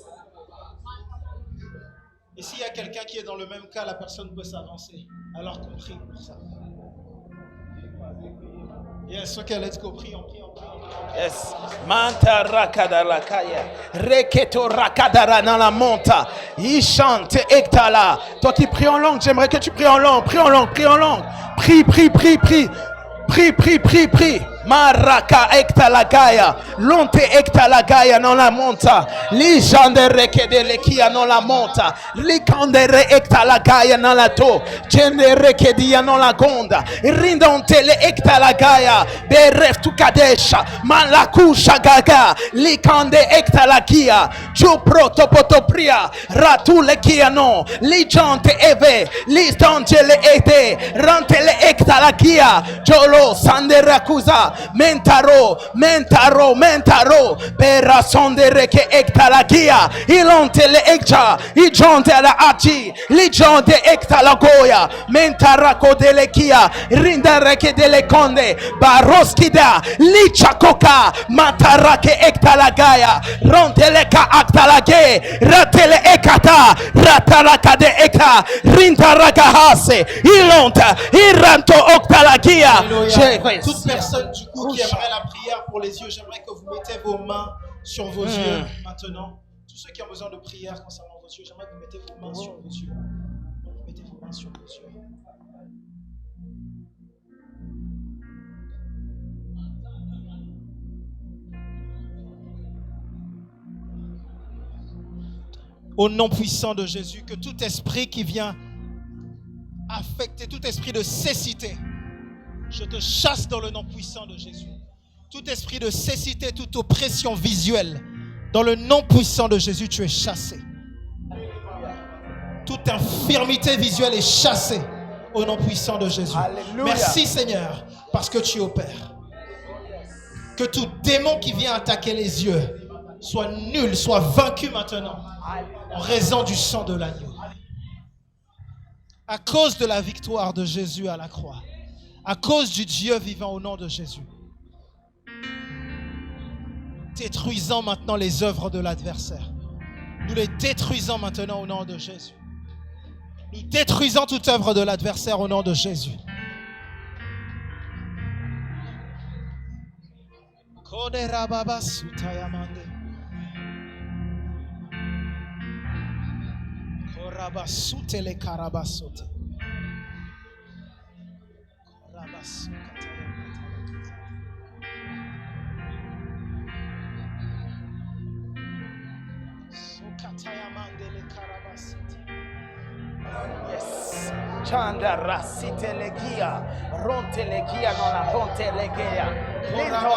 Et s'il y a quelqu'un qui est dans le même cas, la personne peut s'avancer. Alors qu'on prie pour ça. Yes, ok, let's go, prie, on prie. Yes. Manta rakadarakaya. Reketo rakadara dans la monta. Ishante ektala. Toi qui pries en langue, j'aimerais que tu pries en langue. Prie en langue, prie en langue. Prie, prie, prie, prie. Prie, prie, prie, prie. Maraka ektalagaya. Lonte ektalagaya non la monta. Li jandere kedele kia non la monta. Li kandere ektalagaya non la to. Jendere kedia non la gonda. Rindonte le ektalagaya. Beref tu kadesha. Malakusha gaga. Li kande ektalagia. Ju protopotopria. Ratu le kia non. Li jante eve. Li stante le ete. Rante le ektalagia. Jolo sanderakuza. Mentaro. Pera sondere ke ektalagia. Ilonte le ekja. Ijonte la achi. Li jonte ektalagoya. Mentarako dele kia. Rindareke dele konde. Baroskida. Li chakoka. Matarake ektalagaya. Ronteleka aktalage. Ratele ekata. Rataraka de eka. Rindaraka hase. Ilonta. Iranto oktalagia. Alléluia. Toute personne du coup qui aimerait la prière pour les yeux, j'aimerais que vous mettez vos mains sur vos yeux maintenant. Tous ceux qui ont besoin de prière concernant vos yeux, j'aimerais que vous mettez vos mains sur vos yeux. Vous mettez vos mains sur vos yeux. Au nom puissant de Jésus, que tout esprit qui vient affecter, tout esprit de cécité, je te chasse dans le nom puissant de Jésus. Tout esprit de cécité, toute oppression visuelle, dans le nom puissant de Jésus, tu es chassé. Toute infirmité visuelle est chassée au nom puissant de Jésus. Alléluia. Merci Seigneur, parce que tu opères. Que tout démon qui vient attaquer les yeux soit nul, soit vaincu maintenant, en raison du sang de l'agneau. À cause de la victoire de Jésus à la croix, à cause du Dieu vivant au nom de Jésus, détruisant maintenant les œuvres de l'adversaire. Nous les détruisons maintenant au nom de Jésus. Nous détruisons toute œuvre de l'adversaire au nom de Jésus. Yes. Chanda rasite legia, ronte legia non la ronte legia. Lito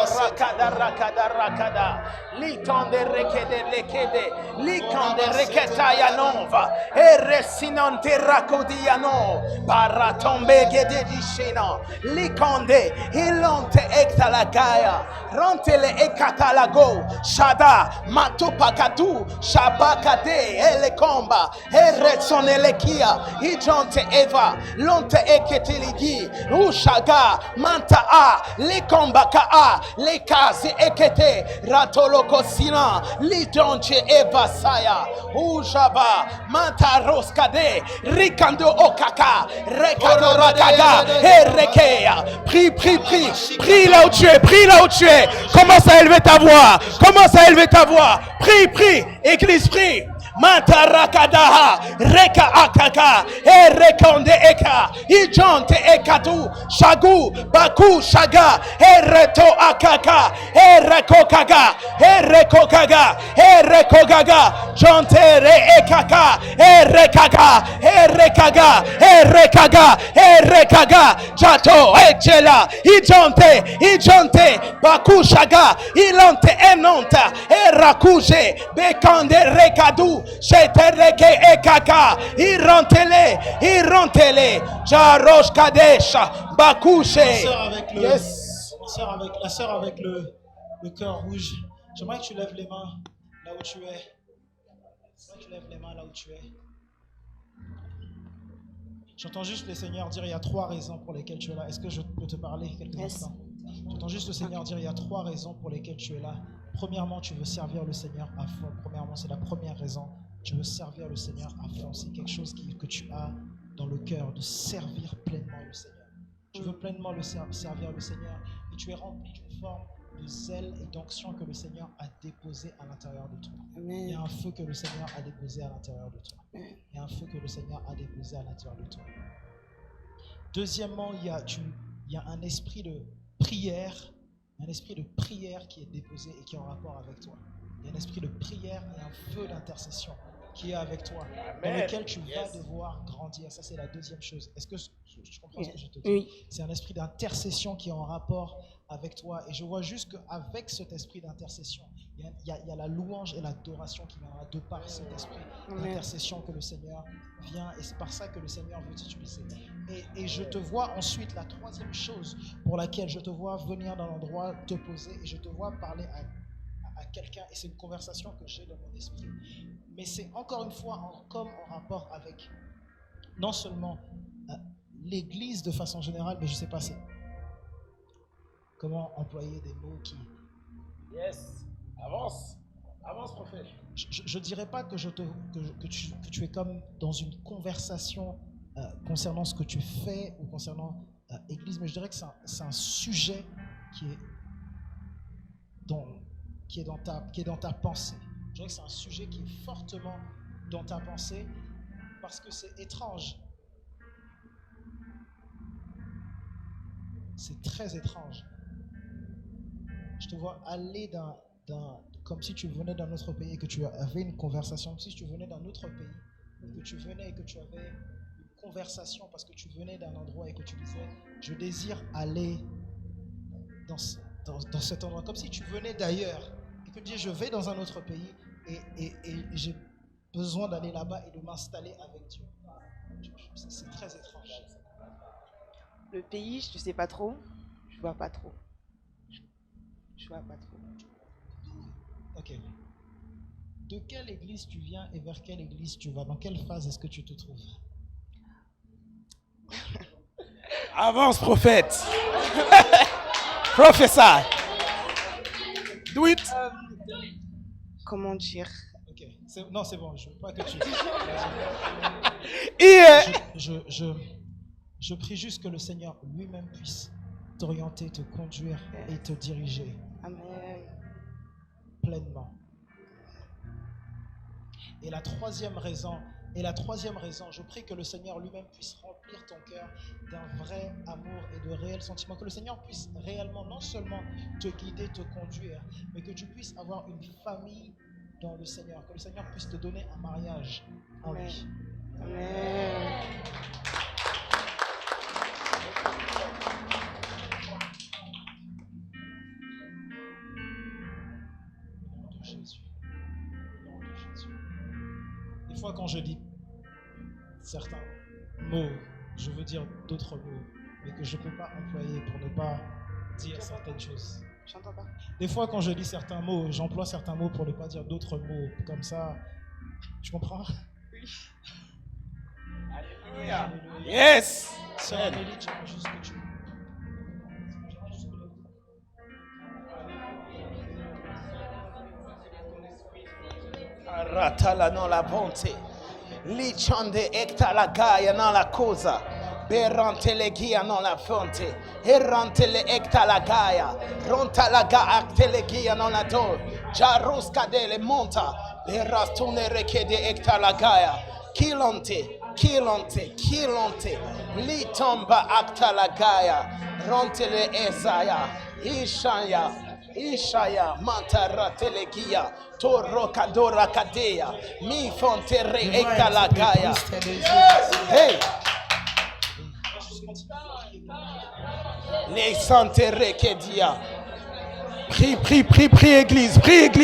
rakada, litonde rekede lekede, likonde reketa yanova, eresinante rakodia no, baratombe gede dishina, likonde, ilonte ektalagaya, ronte le ekatalago, shada, matupakatu, shabakade, elekomba, eresone lekia, ijonte eva, lonte eketiligi, ushaga, manta a, likomba ka a, lekazi ekete, ratoloko sina, lidonche eva saya, ujaba, manta roskade, rikando okaka, rekado rakaga, erekea. Prie là où tu es, commence à élever ta voix, prie, église, prie. Matarakadaha, Reka Akaka, Erekonde Eka, Ijonte Ekatu, Shagu, Baku Shaga, Ereto Akaka, Erekokaga, Jonte Ekaka, Erekaga, Jato, Echela, Ijonte, Baku Shaga, Ilonte Enonta, Erakuje, Bekande Rekadu, Shetereke ekaka, irontele, Jarosh Kadesha, Bakushe. La sœur avec le cœur rouge, j'aimerais que tu lèves les mains là où tu es. J'entends juste le Seigneur dire il y a 3 raisons pour lesquelles tu es là. Est-ce que je peux te parler quelques instants? J'entends juste le Seigneur dire il y a 3 raisons pour lesquelles tu es là. Premièrement, tu veux servir le Seigneur à fond. Premièrement, c'est la première raison. Tu veux servir le Seigneur à fond. C'est quelque chose que tu as dans le cœur, de servir pleinement le Seigneur. Tu veux pleinement servir le Seigneur et tu es rempli d'une forme de zèle et d'onction que le Seigneur a déposé à l'intérieur de toi. Amen. Il y a un feu que le Seigneur a déposé à l'intérieur de toi. Deuxièmement, il y a un esprit de prière Il y a un esprit de prière qui est déposé et qui est en rapport avec toi. Il y a un esprit de prière et un feu d'intercession qui est avec toi, dans lequel tu vas devoir grandir. Ça, c'est la deuxième chose. Est-ce que tu comprends ce que je te dis? Oui. C'est un esprit d'intercession qui est en rapport avec toi. Et je vois juste qu'avec cet esprit d'intercession, il y a la louange et l'adoration qui viendra de par cet esprit d'intercession que le Seigneur vient. Et c'est par ça que le Seigneur veut t'utiliser. Et je te vois ensuite, la troisième chose pour laquelle je te vois venir dans l'endroit, te poser, et je te vois parler à quelqu'un, et c'est une conversation que j'ai dans mon esprit. Mais c'est encore une fois comme en rapport avec non seulement l'Église de façon générale, mais je ne sais pas comment employer des mots qui... Yes. Avance. Avance, prophète. Je ne dirais pas que tu es comme dans une conversation concernant ce que tu fais ou concernant l'Église, mais je dirais que c'est un sujet qui est dans ta pensée. Je dirais que c'est un sujet qui est fortement dans ta pensée parce que c'est étrange. C'est très étrange. Je te vois aller comme si tu venais d'un autre pays et que tu avais une conversation, comme si tu venais d'un autre pays, et que tu venais et que tu avais une conversation parce que tu venais d'un endroit et que tu disais « Je désire aller dans cet endroit », comme si tu venais d'ailleurs et que tu dis « Je vais dans un autre pays et j'ai besoin d'aller là-bas et de m'installer avec Dieu ». C'est très étrange. Le pays, je ne sais pas trop. Je vois pas trop. Je vois pas trop. Ok. De quelle église tu viens et vers quelle église tu vas? Dans quelle phase est-ce que tu te trouves? Avance, prophète. Prophesy. Do it. Comment dire? Ok. Non, c'est bon. Je veux pas que tu... Je prie juste que le Seigneur lui-même puisse t'orienter, te conduire et te diriger. Amen. Pleinement. Et la troisième raison, je prie que le Seigneur lui-même puisse remplir ton cœur d'un vrai amour et de réels sentiments. Que le Seigneur puisse réellement non seulement te guider, te conduire, mais que tu puisses avoir une famille dans le Seigneur. Que le Seigneur puisse te donner un mariage en lui. Amen. Des fois, quand je dis certains mots, je veux dire d'autres mots, mais que je ne peux pas employer pour ne pas dire certaines choses. J'entends pas. Des fois, quand je dis certains mots, j'emploie certains mots pour ne pas dire d'autres mots. Comme ça, tu comprends? Oui. Alléluia. Yes. Sœur Amélie, j'aimerais juste que tu... Ratala non la bonte, licende ecta la gaia non la cosa, berante le gia non la fonte, errante le ecta la gaia, ronta la ga acte le gia non la do, jarusca dele monta, berastune recede ecta la gaia, kilonte, li tomba acta la gaia, ronte le esaya, Ishaya mantara telegia toro kadora kadea mi fontere ekalagaya. Hey, les santere kedia. Prie église.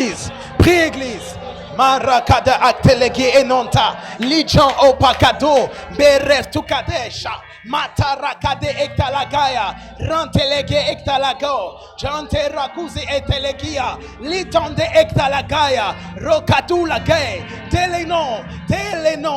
Marakada aktelegi enonta lijan opakado beres tukadesha. Matarakade ektalagaya, rantelege ektalago, janterakuzi etelegia, litonde ektalagaya, rokatulage, telenon,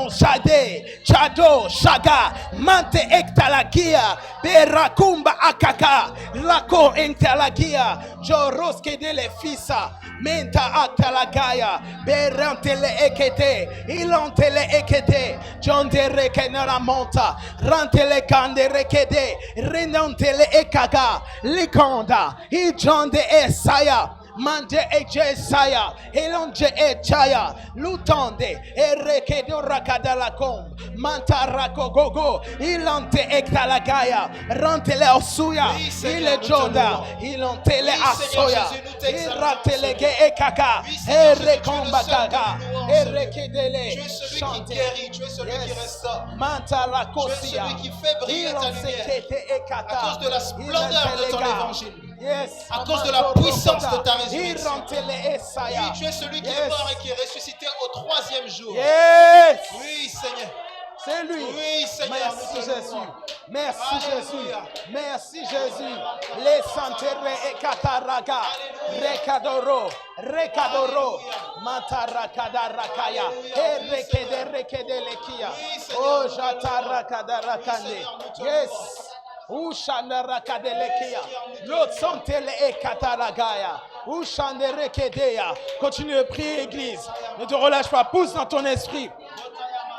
shade, chado, shaga, mante ektalagia, berakumba akaka, lako ektalagia, joroske dele fisa, menta aktalagaya, berantele ekete, ilantele ekete, jondere kenara monta, rantele kandere kede renantele ekaga likonda ijande esaya Mande ejesaya. Elonje echaya. Lutande. Erekedo rakadalakom. Mantarako gogo. Ilante ektalagaya. Rantele osuya. Oui, Seigneur, Ile nous te joda. louons. Ilantele Oui, Seigneur asoya. Jésus, nous t'exaltons, Iratelege Seigneur. ekaka. Oui, Seigneur Jésus, tu es le seul Erekombagaga. que nous louons, Seigneur. Erekedele. Tu es celui qui Chante. guérit, tu es celui qui Yes. restaure. Mantala Tu es kosia. celui qui fait briller ta lumière. À cause de la splendeur de ton évangile. Yes. À cause de la puissance de ta résurrection. Oui, Oui, tu es celui qui est mort et qui est ressuscité au 3e jour. Yes. Oui, Seigneur. C'est lui. Oui, Seigneur. Merci nous te Jésus. louons. Merci Jésus. Alléluia. Merci Jésus. Les santere et kataraga. Rekadoro. Rekadoro. Mantarakadarakaya. Et rekede lekia. Oh, jatarakadarakande. Yes. Ushandarakadelekia. L'autre santele et kataragaya. Ushanderekedea. Continue de prier, Église. Ne te relâche pas. Pousse dans ton esprit.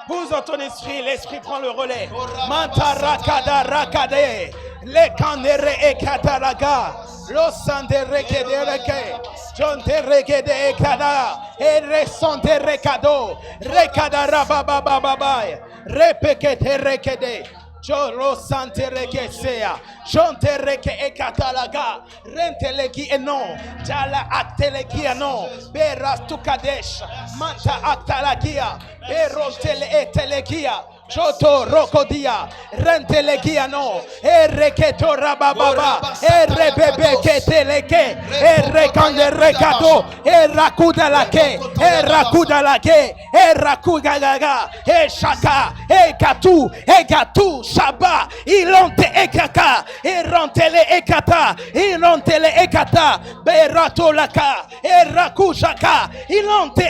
Pousse dans ton esprit, l'esprit prend le relais. Mantarakada rakade, le kandere e kataraga, lo sandere kedereke, jontere kede e kada, e resante rekado, rekadara babababai, repekete rekede. Joro santereke sea, chantereke ekatalaga, renteleki enon, jala akteleki enon, beras tukadesh, manta aktalagia, berontele etelegia, joto rokodia, rentelegia no, ereketo rabababa, erebebe keteleke, erekande rekato, erakudalake, erakudalake, erakudalaga, eshaka, egatu, egatu, Shaba, ilonte ekaka, irontele ekata, irontele ekata, berato laka, erakujaka, ilonte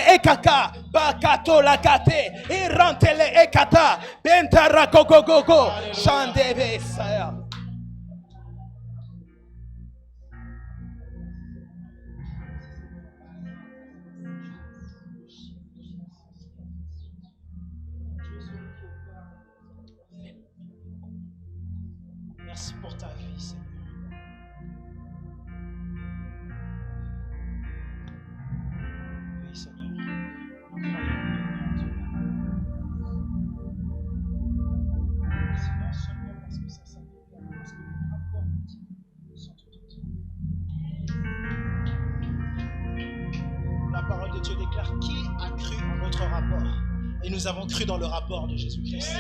ekaka, bakato lakate, irontele ekata, bentarakogogogo, shandebe saya. Merci pour ta vie, Seigneur. Oui, Seigneur. Nous croyons en Dieu. C'est non seulement parce que ça s'appelle, mais parce que les rapports sont tout entiers. La parole de Dieu déclare qui a cru en notre rapport. Et nous avons cru dans le rapport de Jésus-Christ.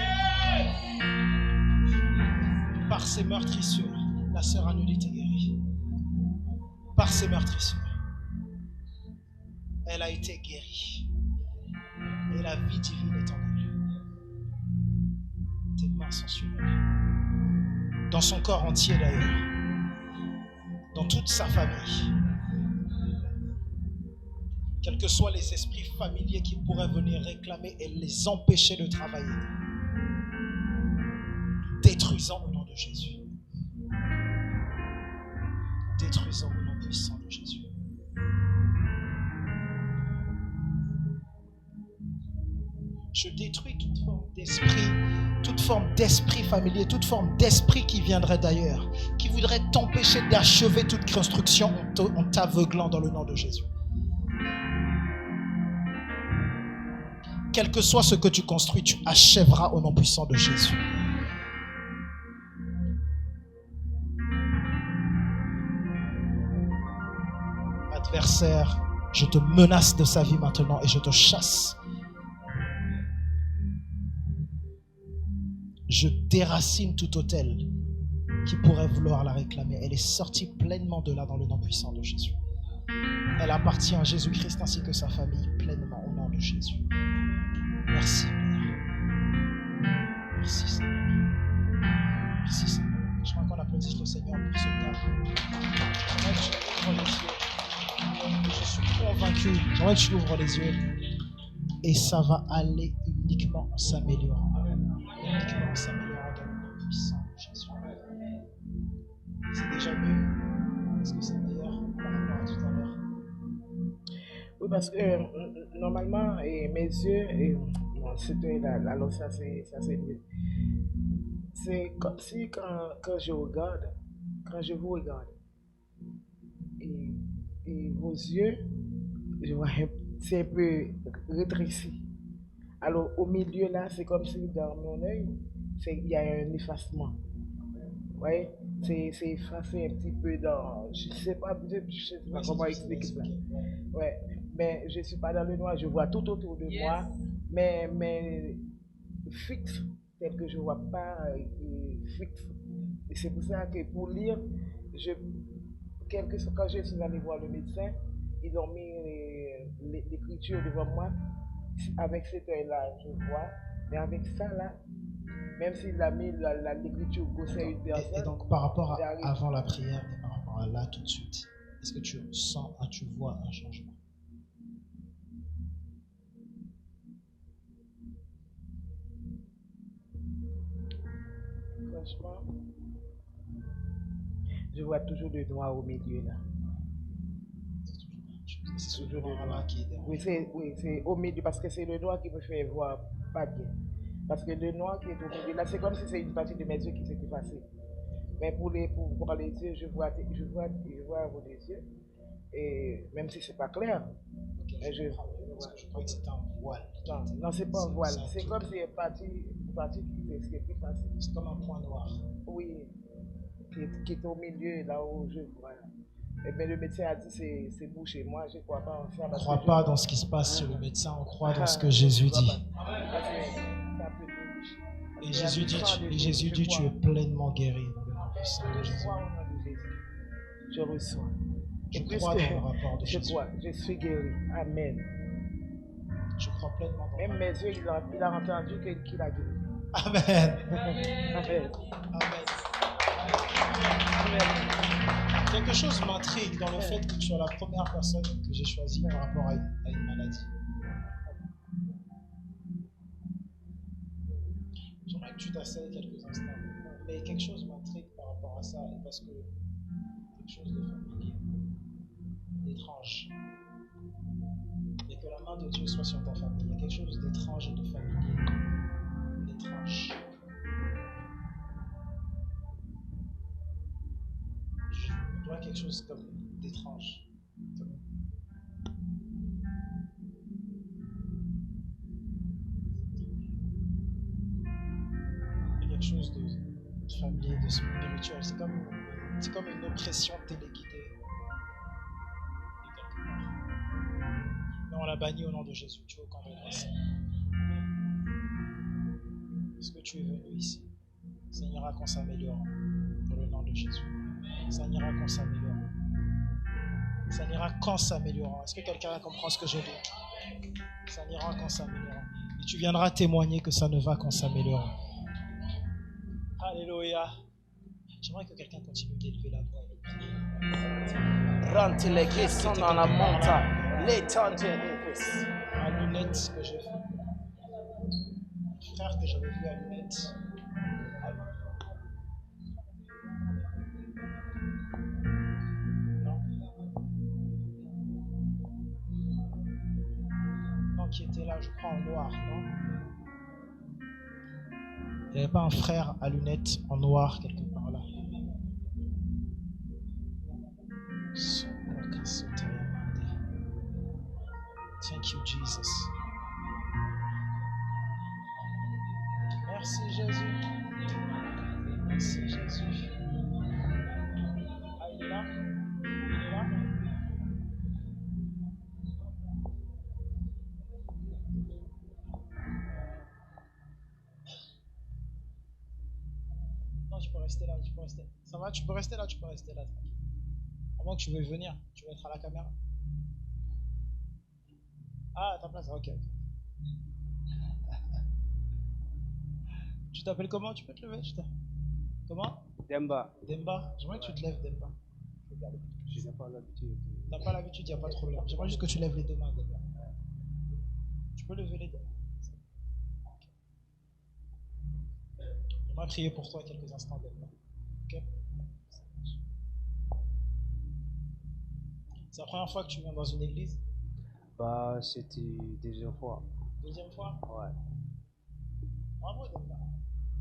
Par ses meurtrissures, la sœur Anne était guérie. Par ses meurtrissures, elle a été guérie. Et la vie divine est en elle. Tes mains sont sur elle. Dans son corps entier d'ailleurs. Dans toute sa famille. Quels que soient les esprits familiers qui pourraient venir réclamer et les empêcher de travailler. Détruisant au nom de Jésus. Détruisant au nom puissant de Jésus. Je détruis toute forme d'esprit familier, toute forme d'esprit qui viendrait d'ailleurs, qui voudrait t'empêcher d'achever toute construction en t'aveuglant dans le nom de Jésus. Quel que soit ce que tu construis, tu achèveras au nom puissant de Jésus. Adversaire, je te menace de sa vie maintenant et je te chasse. Je déracine tout autel qui pourrait vouloir la réclamer. Elle est sortie pleinement de là dans le nom puissant de Jésus. Elle appartient à Jésus-Christ ainsi que sa famille pleinement au nom de Jésus. Merci, Père. Merci, Seigneur. Merci, Seigneur. Je crois qu'on applaudisse le Seigneur pour ce temps. Je suis convaincu. J'aimerais que tu ouvres les yeux. Et ça va aller uniquement en s'améliorant. Uniquement en s'améliorant dans le nom puissant de Jésus. C'est déjà mieux. Est-ce que c'est meilleur par rapport à tout à l'heure? Oui, parce que normalement, mes yeux, c'était là, alors ça c'est mieux. C'est comme si quand je regarde, quand je vous regarde, yeux, je vois c'est un peu rétréci. Alors au milieu là, c'est comme si dans mon œil, il y a un effacement. Ouais, c'est effacé un petit peu dans. Je sais pas comment expliquer ça. Ouais, mais je suis pas dans le noir, je vois tout autour de moi, mais fixe, tel que je vois pas fixe. Et c'est pour ça que pour lire, quand je suis allé voir le médecin, ils ont mis l'écriture devant moi. Avec cet œil-là, je vois, mais avec ça là, même s'il a mis l'écriture gauche à une personne. Et donc par rapport à avant la prière et par rapport à là tout de suite, est-ce que tu sens, tu vois un changement? Franchement, je vois toujours le noir au milieu là. C'est toujours le noir qui est derrière. Oui, c'est au milieu parce que c'est le noir qui me fait voir pas bien. Parce que le noir qui est au milieu là, c'est comme si c'est une partie de mes yeux qui s'est effacée. Mais pour les yeux, je vois vos yeux. Et même si c'est pas clair, Okay, je crois que c'est un voile. Non, c'est pas un voile. C'est comme si une partie qui s'est effacée. C'est comme un point noir. Oui, qui est au milieu là où je vois. Et bien le médecin a dit c'est bouché. Moi, je ne crois pas en ça. On ne croit pas dans ce qui se passe chez le médecin, on croit dans ce que Jésus dit. Et Jésus dit, tu es pleinement guéri dans le nom puissant de Jésus. Je reçois. Je crois dans le rapport de Jésus. Je suis guéri. Amen. Je crois pleinement dans même mes yeux, il a entendu qu'il a guéri. Amen. Amen. Amen. Quelque chose m'intrigue dans le fait que tu sois la première personne que j'ai choisie par rapport à une maladie. J'aimerais que tu t'asseyes quelques instants. Mais quelque chose m'intrigue par rapport à ça, et parce que quelque chose de familier, d'étrange. Et que la main de Dieu soit sur ta famille. Il y a quelque chose d'étrange et de familier. D'étrange. Je vois quelque chose comme d'étrange. Il y a quelque chose de familier, de spirituel. C'est comme une oppression téléguidée. De quelque part. Mais on l'a banni au nom de Jésus. Tu veux qu'on regresse. Est-ce que tu es venu ici? Ça n'ira qu'en s'améliorant. Dans le nom de Jésus. Ça n'ira qu'en s'améliorant. Ça n'ira qu'en s'améliorant. Est-ce que quelqu'un comprend ce que je dis? Ça n'ira qu'en s'améliorant. Et tu viendras témoigner que ça ne va qu'en s'améliorant. Alléluia. J'aimerais que quelqu'un continue d'élever la voix et de prier. Rentre les caissons dans la montagne. L'étendue À lunettes que j'ai fait. Frère que j'avais vu à lunettes. Qui était là, je crois, en noir, non? Il n'y avait pas un frère à lunettes en noir quelque part là. Thank you, Jesus. Merci, Jésus. Merci, Jésus. Ah, il est là? Il est là? Tu peux rester là, tu peux rester. Ça va, tu peux rester là, tranquille. À moins que tu veuilles venir, tu veux être à la caméra. Ah, ta place, ok. Tu t'appelles comment? Tu peux te lever? Comment? Demba. Demba? J'aimerais que tu te lèves, Demba. Je n'ai pas l'habitude. T'as pas l'habitude, il n'y a pas de problème. J'aimerais juste que tu lèves les deux mains, Demba. Tu peux lever les deux. On va prier pour toi quelques instants, Demba. Ok? C'est la première fois que tu viens dans une église? Bah, c'était deuxième fois. Deuxième fois? Ouais. Bravo, Demba.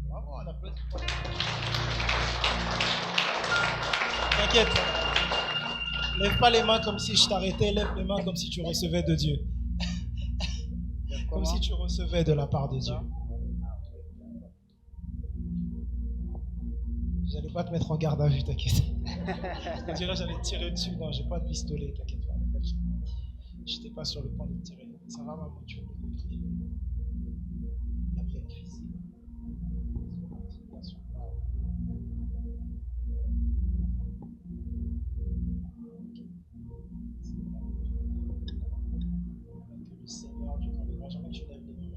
Bravo, on applaudit. T'inquiète. Lève pas les mains comme si je t'arrêtais, lève les mains comme si tu recevais de Dieu. Comme si tu recevais de la part de Dieu. J'allais pas te mettre en garde à vue, t'inquiète. On dirait que j'allais te tirer dessus. Non, j'ai pas de pistolet, t'inquiète pas. J'étais pas sur le point de te tirer. Ça va, maman, tu veux le compris. Après, le fils. Bien sûr. Que le Seigneur, Dieu, qu'on ne voit jamais que tu lèves les mains.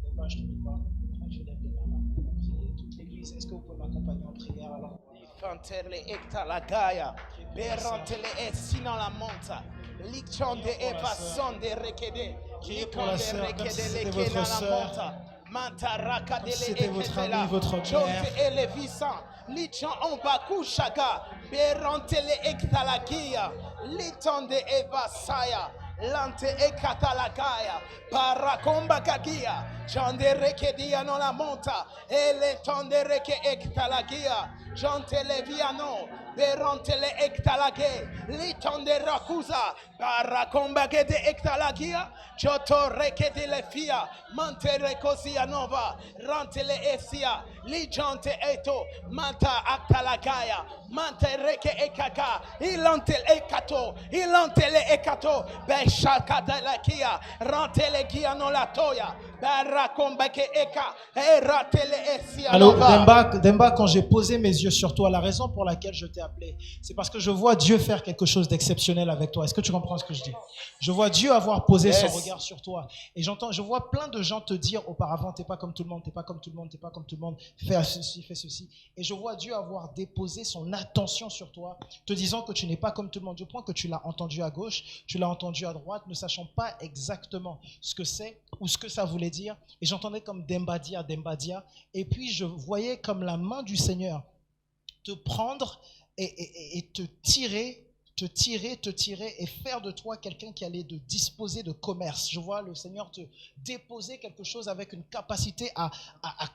Même pas, je te dis pas. Jamais que tu lèves les mains. On va prier toute l'église. Est-ce que vous pouvez m'accompagner en prière alors? Fantele ekta la gaya, berantele et sinon la monta, lichonde e passonde rekede, likonde rekede leke na la monta, mantaraka de C'était votre ami, l'eketela, votre jonte père. et le visan, lichon on baku shaga, berantele ekta la gia, litonde e vasaya. Lante e katalagaya, parakomba kagia, chande rekedia non la monta, e le tonde reke ektalagia, chante le viano, berante le ektalage, li tonde rakuza, parakomba ke de ektalagia, choto reke de le fia, mante rekosia nova, rante le esia, li chante eto, manta aktalagaya, mante reke ekaka, ilante ekato, ilante le ekato, Shakadalakia, Rantelekia no la toya, Barakombeke eka, Ratele esia. Allô, Demba, quand j'ai posé mes yeux sur toi, la raison pour laquelle je t'ai appelé, c'est parce que je vois Dieu faire quelque chose d'exceptionnel avec toi. Est-ce que tu comprends ce que je dis? Je vois Dieu avoir posé son regard sur toi. Et je vois plein de gens te dire auparavant, t'es pas comme tout le monde, t'es pas comme tout le monde, t'es pas comme tout le monde, fais ceci, fais ceci. Et je vois Dieu avoir déposé son attention sur toi, te disant que tu n'es pas comme tout le monde. Je pense que tu l'as entendu à gauche, tu l'as entendu à droite, ne sachant pas exactement ce que c'est ou ce que ça voulait dire. Et j'entendais comme Dembadia, Dembadia. Et puis je voyais comme la main du Seigneur te prendre et te tirer et faire de toi quelqu'un qui allait te disposer de commerce. Je vois le Seigneur te déposer quelque chose avec une capacité à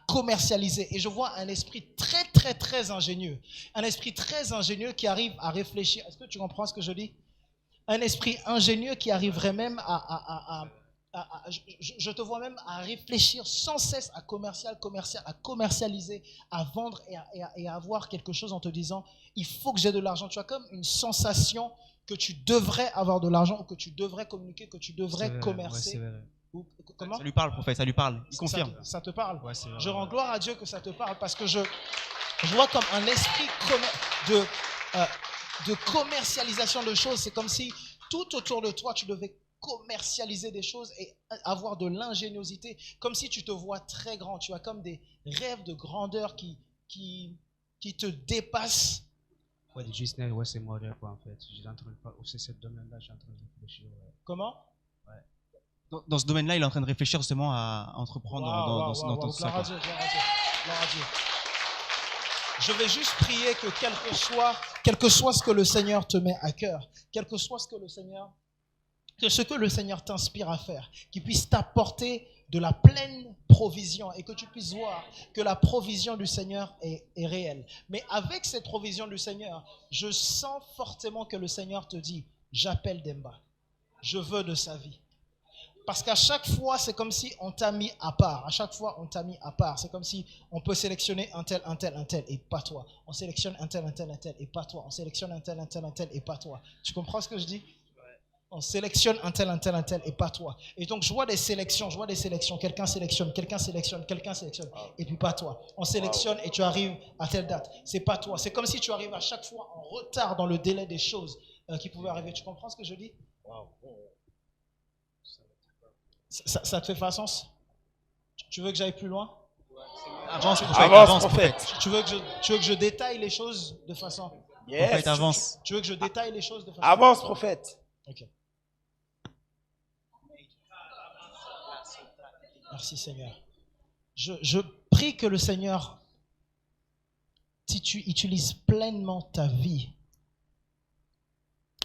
commercialiser. Et je vois un esprit très, très, très ingénieux. Un esprit très ingénieux qui arrive à réfléchir. Est-ce que tu comprends ce que je dis? Un esprit ingénieux qui arriverait même je te vois même à réfléchir sans cesse à commercialiser, à vendre et à avoir quelque chose en te disant il faut que j'ai de l'argent. Tu as comme une sensation que tu devrais avoir de l'argent ou que tu devrais communiquer, que tu devrais commercer. Ouais, comment? Ça lui parle, prophète, ça lui parle. Il confirme. Ça te parle? ouais, c'est vrai. Je rends gloire à Dieu que ça te parle parce que je vois comme un esprit de commercialisation de choses. C'est comme si tout autour de toi, tu devais commercialiser des choses et avoir de l'ingéniosité, comme si tu te vois très grand. Tu as comme des rêves de grandeur qui te dépassent. Ouais, du Disney, ouais, c'est moi, quoi, en fait. C'est ce domaine-là, je suis en train de réfléchir. Ouais. Comment? Dans ce domaine-là, il est en train de réfléchir justement à entreprendre dans ça. Gloire à Dieu, gloire à Dieu. Je vais juste prier que quel que soit ce que le Seigneur te met à cœur, quel que soit ce que le Seigneur t'inspire à faire, qu'il puisse t'apporter de la pleine provision et que tu puisses voir que la provision du Seigneur est réelle. Mais avec cette provision du Seigneur, je sens fortement que le Seigneur te dit, j'appelle Demba, je veux de sa vie. Parce qu'à chaque fois, c'est comme si on t'a mis à part. À chaque fois, on t'a mis à part. C'est comme si on peut sélectionner un tel, et pas toi. On sélectionne un tel, et pas toi. On sélectionne un tel, et pas toi. Tu comprends ce que je dis? On sélectionne un tel, et pas toi. Et donc, je vois des sélections. Quelqu'un sélectionne, et puis pas toi. On sélectionne et tu arrives à telle date. C'est pas toi. C'est comme si tu arrives à chaque fois en retard dans le délai des choses qui pouvaient arriver. Tu comprends ce que je dis? Ça te fait pas sens? Tu veux que j'aille plus loin? Avance, prophète. Tu veux que je détaille les choses de façon... Yes. Prophète, avance. Tu veux que je détaille les choses de façon... Avance, prophète. Ok. Merci Seigneur. Je prie que le Seigneur utilise pleinement ta vie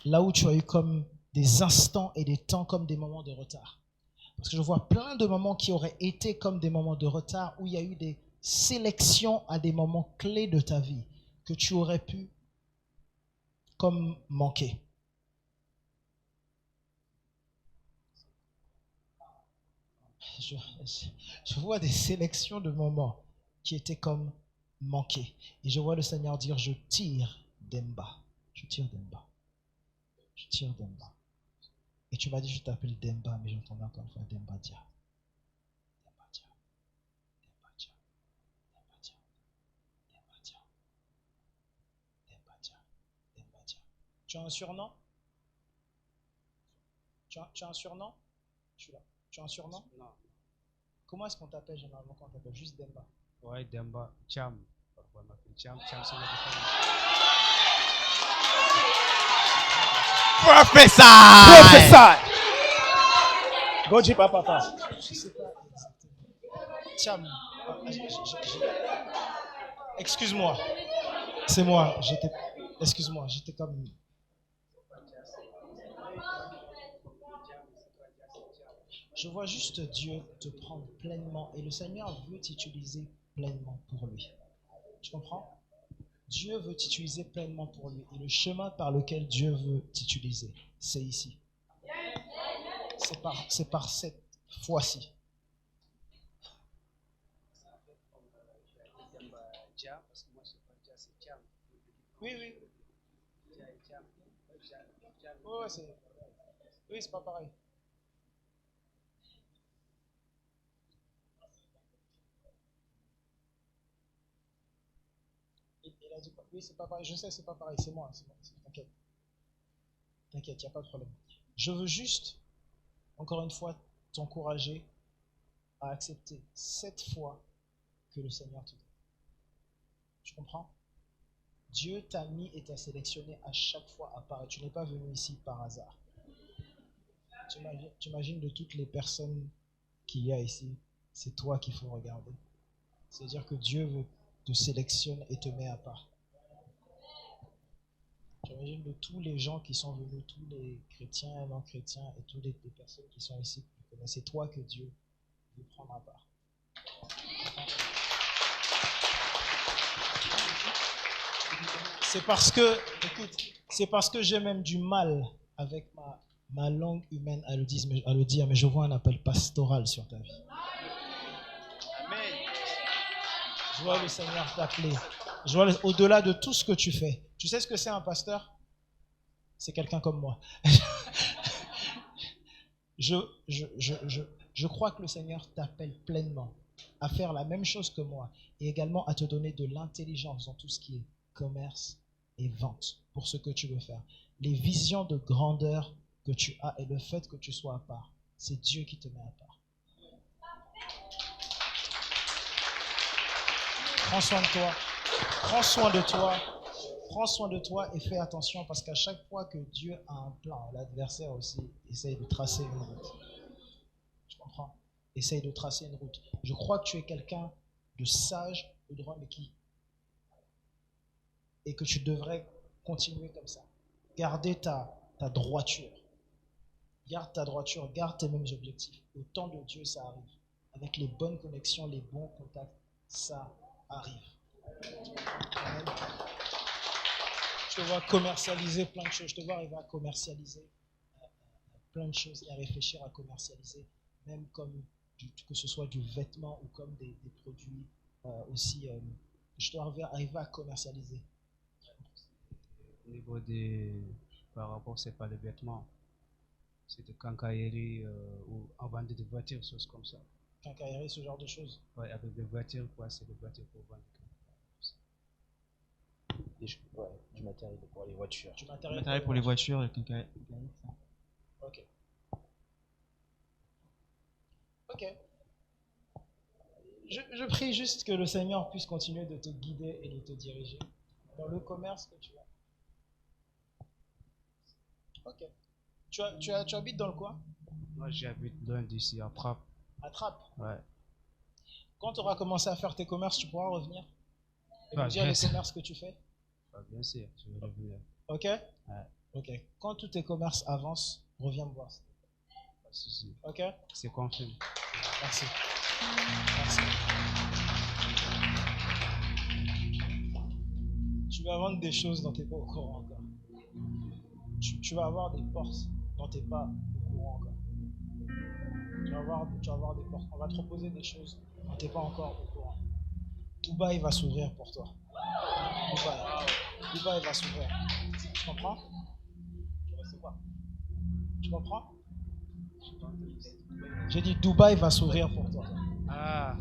là où tu as eu comme des instants et des temps comme des moments de retard. Parce que je vois plein de moments qui auraient été comme des moments de retard où il y a eu des sélections à des moments clés de ta vie que tu aurais pu comme manquer. je vois des sélections de moments qui étaient comme manqués. Et je vois le Seigneur dire, je tire Demba. Je tire Demba. Je tire Demba. Et tu m'as dit, je t'appelle Demba, mais j'entendais encore une fois Demba Dia. Demba Dia. Demba Dia. Demba Dia. Demba Dia. Demba Dia. Demba Dia. Tu as un surnom? Tu as un surnom? Je suis là. Tu as un surnom? Non. Comment est-ce qu'on t'appelle généralement quand on t'appelle juste Demba? Ouais, Demba, Cham. Parfois, on m'appelle Cham. Cham, c'est notre Prophesy! Prophesy. Go dis pas papa. Je sais pas exactement. Tiam. Excuse-moi. C'est moi. Excuse-moi, j'étais comme. Je vois juste Dieu te prendre pleinement et le Seigneur veut t'utiliser pleinement pour lui. Tu comprends? Dieu veut t'utiliser pleinement pour lui et le chemin par lequel Dieu veut t'utiliser, c'est ici. C'est par cette fois-ci. Oui, oui. Oui, c'est pas pareil. Il a dit quoi? Oui, c'est pas pareil. Je sais, c'est pas pareil. C'est moi. T'inquiète. T'inquiète, il n'y a pas de problème. Je veux juste, encore une fois, t'encourager à accepter cette foi que le Seigneur te donne. Tu comprends? Dieu t'a mis et t'a sélectionné à chaque fois à part. Et tu n'es pas venu ici par hasard. Tu imagines de toutes les personnes qu'il y a ici, c'est toi qu'il faut regarder. C'est-à-dire que Dieu te sélectionne et te met à part. Tu imagines de tous les gens qui sont venus, tous les chrétiens et non-chrétiens et toutes les personnes qui sont ici, c'est toi que Dieu veut prendre à part. C'est parce que, écoute, c'est parce que j'ai même du mal avec ma langue humaine à le dire, mais je vois un appel pastoral sur ta vie. Amen. Je vois le Seigneur t'appeler. Je vois au-delà de tout ce que tu fais. Tu sais ce que c'est un pasteur? C'est quelqu'un comme moi. Je crois que le Seigneur t'appelle pleinement à faire la même chose que moi et également à te donner de l'intelligence dans tout ce qui est commerce et vente pour ce que tu veux faire. Les visions de grandeur que tu as et le fait que tu sois à part, c'est Dieu qui te met à part. Prends soin de toi. Prends soin de toi. Prends soin de toi et fais attention parce qu'à chaque fois que Dieu a un plan, l'adversaire aussi essaye de tracer une route. Tu comprends? Essaye de tracer une route. Je crois que tu es quelqu'un de sage, de droit, mais et que tu devrais continuer comme ça. Garder ta droiture. Garde ta droiture, garde tes mêmes objectifs. Au temps de Dieu, ça arrive. Avec les bonnes connexions, les bons contacts, ça arrive. Amen. Je te vois commercialiser plein de choses. Je te vois arriver à commercialiser plein de choses et à réfléchir à commercialiser, même comme que ce soit du vêtement ou comme des produits aussi. Je te vois arriver à commercialiser. Au niveau par rapport, c'est pas les vêtements, c'est des quincailleries ou en vente de voitures, choses comme ça. Quincaillerie, ce genre de choses. Ouais, avec des voitures, quoi, c'est des voitures pour vendre. Du matériel pour les voitures. Du Matériel pour les voitures et quincaillerie. Ok. Ok. Je prie juste que le Seigneur puisse continuer de te guider et de te diriger dans le commerce que tu as. Ok. Tu habites dans le coin? Moi, j'habite loin d'ici, à Trappes. À Trappes? Ouais. Quand tu auras commencé à faire tes commerces, tu pourras revenir et me dire les commerces que tu fais? Bien sûr, je vais revenir. Ok? Ouais. Ok. Quand tous tes commerces avancent, reviens me voir. Pas de souci. Ok? C'est confirmé. Merci. Merci. Tu vas vendre des choses dont tu n'es pas au courant encore. Tu vas avoir des portes dont tu n'es pas au courant encore. Tu vas voir des portes. On va te proposer des choses. On t'es pas encore au courant. Dubaï va s'ouvrir pour toi. Dubaï va s'ouvrir. Tu comprends? Tu comprends? J'ai dit Dubaï va s'ouvrir pour toi. Ah,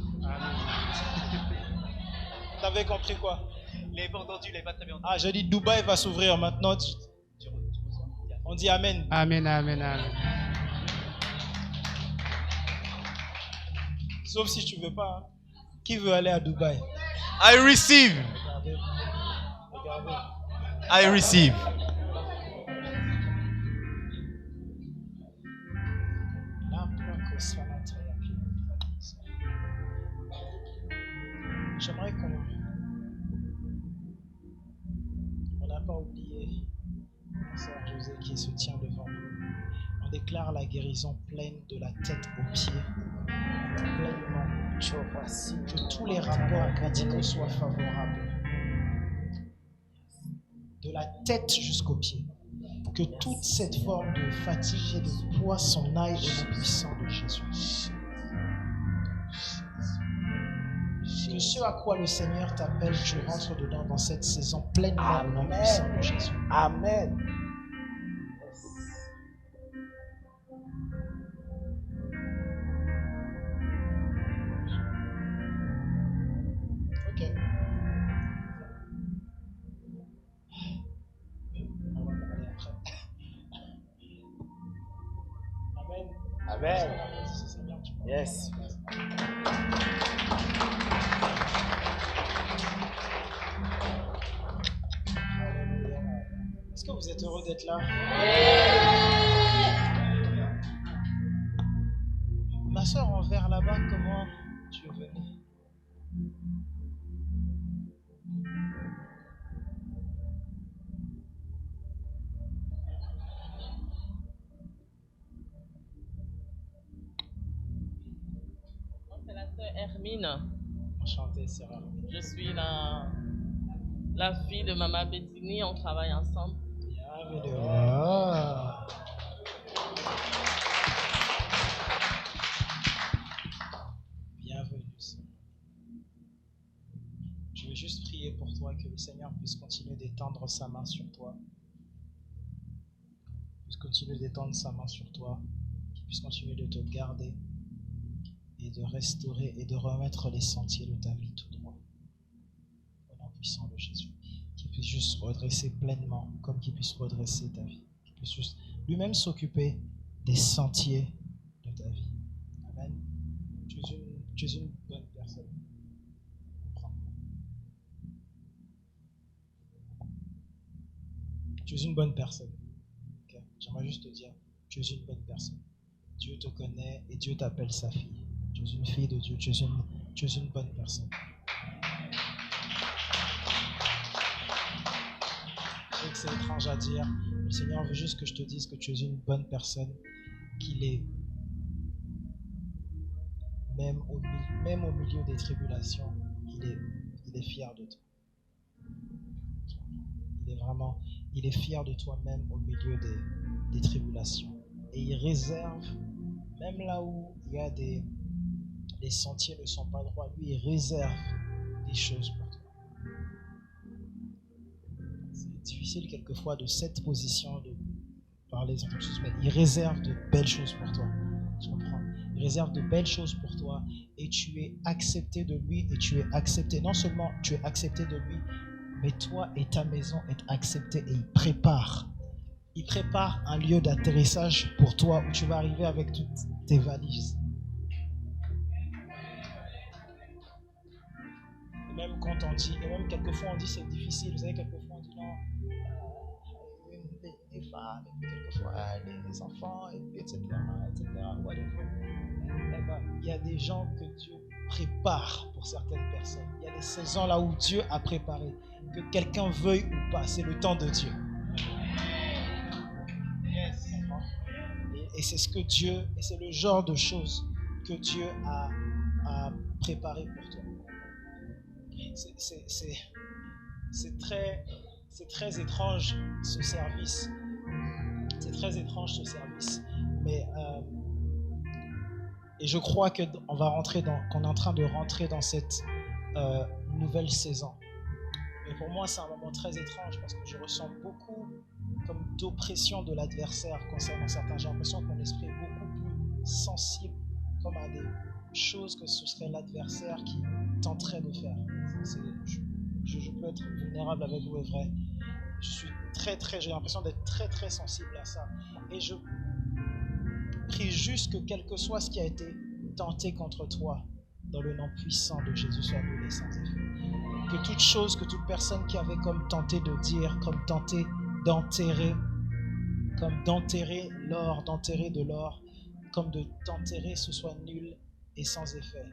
T'avais compris quoi? Il n'avait pas entendu, il n'avait pas très bien entendu. Ah, j'ai dit Dubaï va s'ouvrir maintenant. On dit Amen. amen, amen, amen. Sauf si tu veux pas. Hein. Qui veut aller à Dubaï? I receive. Regardez. Regardez. I receive. J'aimerais qu'on n'a pas oublié la sœur José qui se tient devant nous. On déclare la guérison pleine de la tête aux pieds, pleinement. Que tous les rapports médicaux soient favorables. De la tête jusqu'aux pieds. Que toute cette forme de fatigue et de poids s'en aille au nom puissant de Jésus. Que ce à quoi le Seigneur t'appelle, tu rentres dedans dans cette saison pleinement au nom puissant de Jésus. Amen. Ok. On va parler après. Amen. Amen. Seigneur, tu parles. Yes. Alléluia. Est-ce que vous êtes heureux d'être là? Ma soeur en vert là-bas, comment tu es venue? C'est la sœur Hermine. Enchantée, c'est rare. Je suis la fille de Maman Bettini. On travaille ensemble. Bienvenue. Ah. Bienvenue, Seigneur. Je vais juste prier pour toi, que le Seigneur puisse continuer d'étendre sa main sur toi. Puisse continuer d'étendre sa main sur toi. Qu'il puisse continuer de te garder et de restaurer et de remettre les sentiers de ta vie tout droit. Au nom puissant de Jésus. Qu'il puisse juste redresser pleinement, comme qu'il puisse redresser ta vie. Qu'il puisse juste lui-même s'occuper des sentiers de ta vie. Amen. Tu es une bonne personne. Comprends. Tu es une bonne personne. Okay. J'aimerais juste te dire, tu es une bonne personne. Dieu te connaît et Dieu t'appelle sa fille. Tu es une fille de Dieu, tu es une bonne personne. Je sais que c'est étrange à dire, mais le Seigneur veut juste que je te dise que tu es une bonne personne, qu'il est, même au milieu des tribulations, il est fier de toi. Il est fier de toi même au milieu des tribulations. Et il réserve, même là où il y a les sentiers ne sont pas droits, lui il réserve des choses pour toi. C'est difficile quelquefois de cette position de parler de choses, mais il réserve de belles choses pour toi. Tu comprends? Il réserve de belles choses pour toi et tu es accepté de lui et tu es accepté. Non seulement tu es accepté de lui, mais toi et ta maison êtes acceptés et il prépare un lieu d'atterrissage pour toi où tu vas arriver avec toutes tes valises. Et même quand on dit, et même quelquefois on dit c'est difficile, vous savez, quelquefois on dit non, les femmes, et puis quelquefois les enfants, et puis etc. Whatever. Il y a des gens que Dieu prépare pour certaines personnes. Il y a des saisons là où Dieu a préparé. Que quelqu'un veuille ou pas, c'est le temps de Dieu. Yes. Et c'est ce que Dieu, et c'est le genre de choses que Dieu a préparé pour toi. C'est très étrange ce service. C'est très étrange ce service. Mais Et je crois qu'on est en train de rentrer dans cette nouvelle saison. Mais pour moi, c'est un moment très étrange parce que je ressens beaucoup comme d'oppression de l'adversaire concernant certains. J'ai l'impression que mon esprit est beaucoup plus sensible comme à des choses que ce serait l'adversaire qui tenterait de faire. Je peux être vulnérable avec vous, est vrai. J'ai l'impression d'être très très sensible à ça. Et je prie juste que quel que soit ce qui a été tenté contre toi, dans le nom puissant de Jésus, soit annulé sans effet. Que toute chose, que toute personne qui avait comme tenté de dire, comme tenté d'enterrer l'or, d'enterrer de l'or, comme de t'enterrer, ce soit nul et sans effet,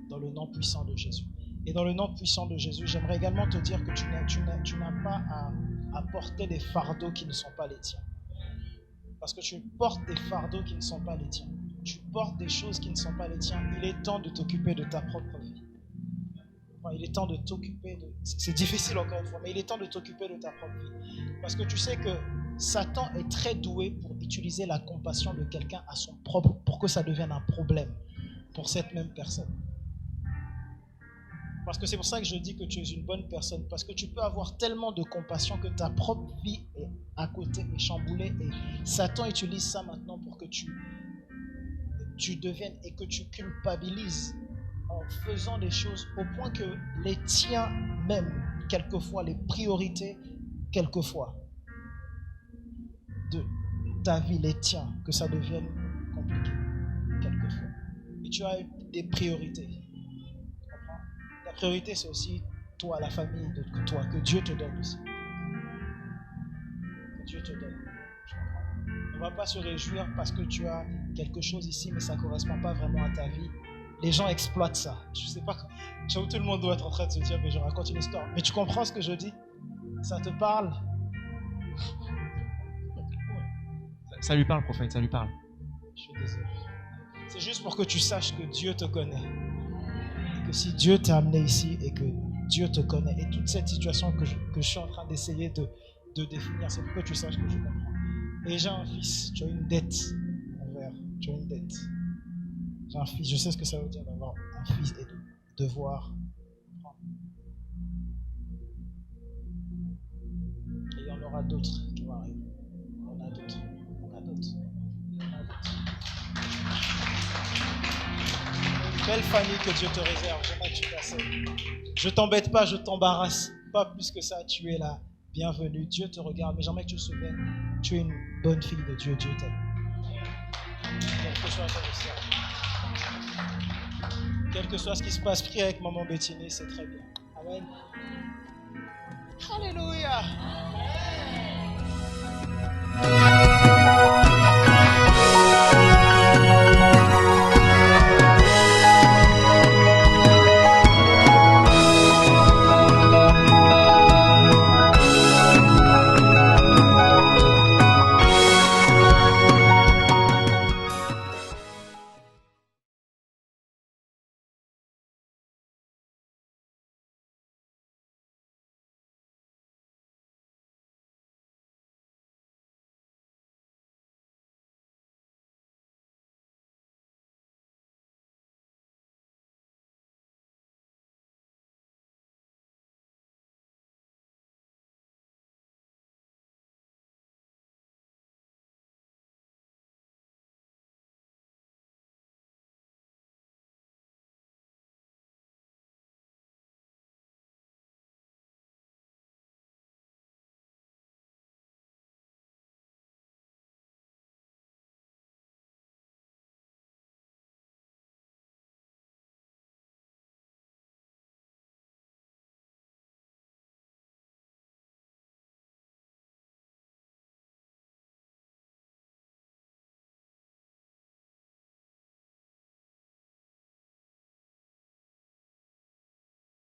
dans le nom puissant de Jésus. Et dans le nom puissant de Jésus, j'aimerais également te dire que tu n'as pas à porter des fardeaux qui ne sont pas les tiens. Parce que tu portes des fardeaux qui ne sont pas les tiens. Tu portes des choses qui ne sont pas les tiens. Il est temps de t'occuper de ta propre vie. Enfin, il est temps de t'occuper de... C'est difficile encore une fois, mais il est temps de t'occuper de ta propre vie. Parce que tu sais que Satan est très doué pour utiliser la compassion de quelqu'un à son propre, pour que ça devienne un problème pour cette même personne. Parce que c'est pour ça que je dis que tu es une bonne personne. Parce que tu peux avoir tellement de compassion que ta propre vie est à côté, est chamboulée. Et Satan utilise ça maintenant pour que tu deviennes et que tu culpabilises en faisant des choses au point que les tiens même, quelquefois, les priorités, quelquefois, de ta vie, les tiens, que ça devienne compliqué, quelquefois. Et tu as des priorités. La priorité, c'est aussi toi, la famille, que Dieu te donne aussi. Que Dieu te donne. On ne va pas se réjouir parce que tu as quelque chose ici, mais ça ne correspond pas vraiment à ta vie. Les gens exploitent ça. Je ne sais pas, tout le monde doit être en train de se dire, mais je raconte une histoire. Mais tu comprends ce que je dis? Ça te parle? Ça lui parle, prophète, ça lui parle. Je suis désolé. C'est juste pour que tu saches que Dieu te connaît. Et que si Dieu t'a amené ici et que Dieu te connaît, et toute cette situation que je suis en train d'essayer de définir, c'est pour que tu saches que je comprends. Et j'ai un fils, tu as une dette envers, tu as une dette. J'ai un fils, je sais ce que ça veut dire d'avoir un fils et de devoir prendre. Et il y en aura d'autres qui vont arriver. On a d'autres. Une belle famille que Dieu te réserve, j'aimerais que tu fasses. Je t'embête pas, je t'embarrasse pas plus que ça, tu es là. Bienvenue, Dieu te regarde, mais j'aimerais que tu te souviennes, tu es une bonne fille de Dieu, Dieu t'aime. Quel que soit ce qui se passe, prie avec maman Bettini, c'est très bien. Amen. Alléluia.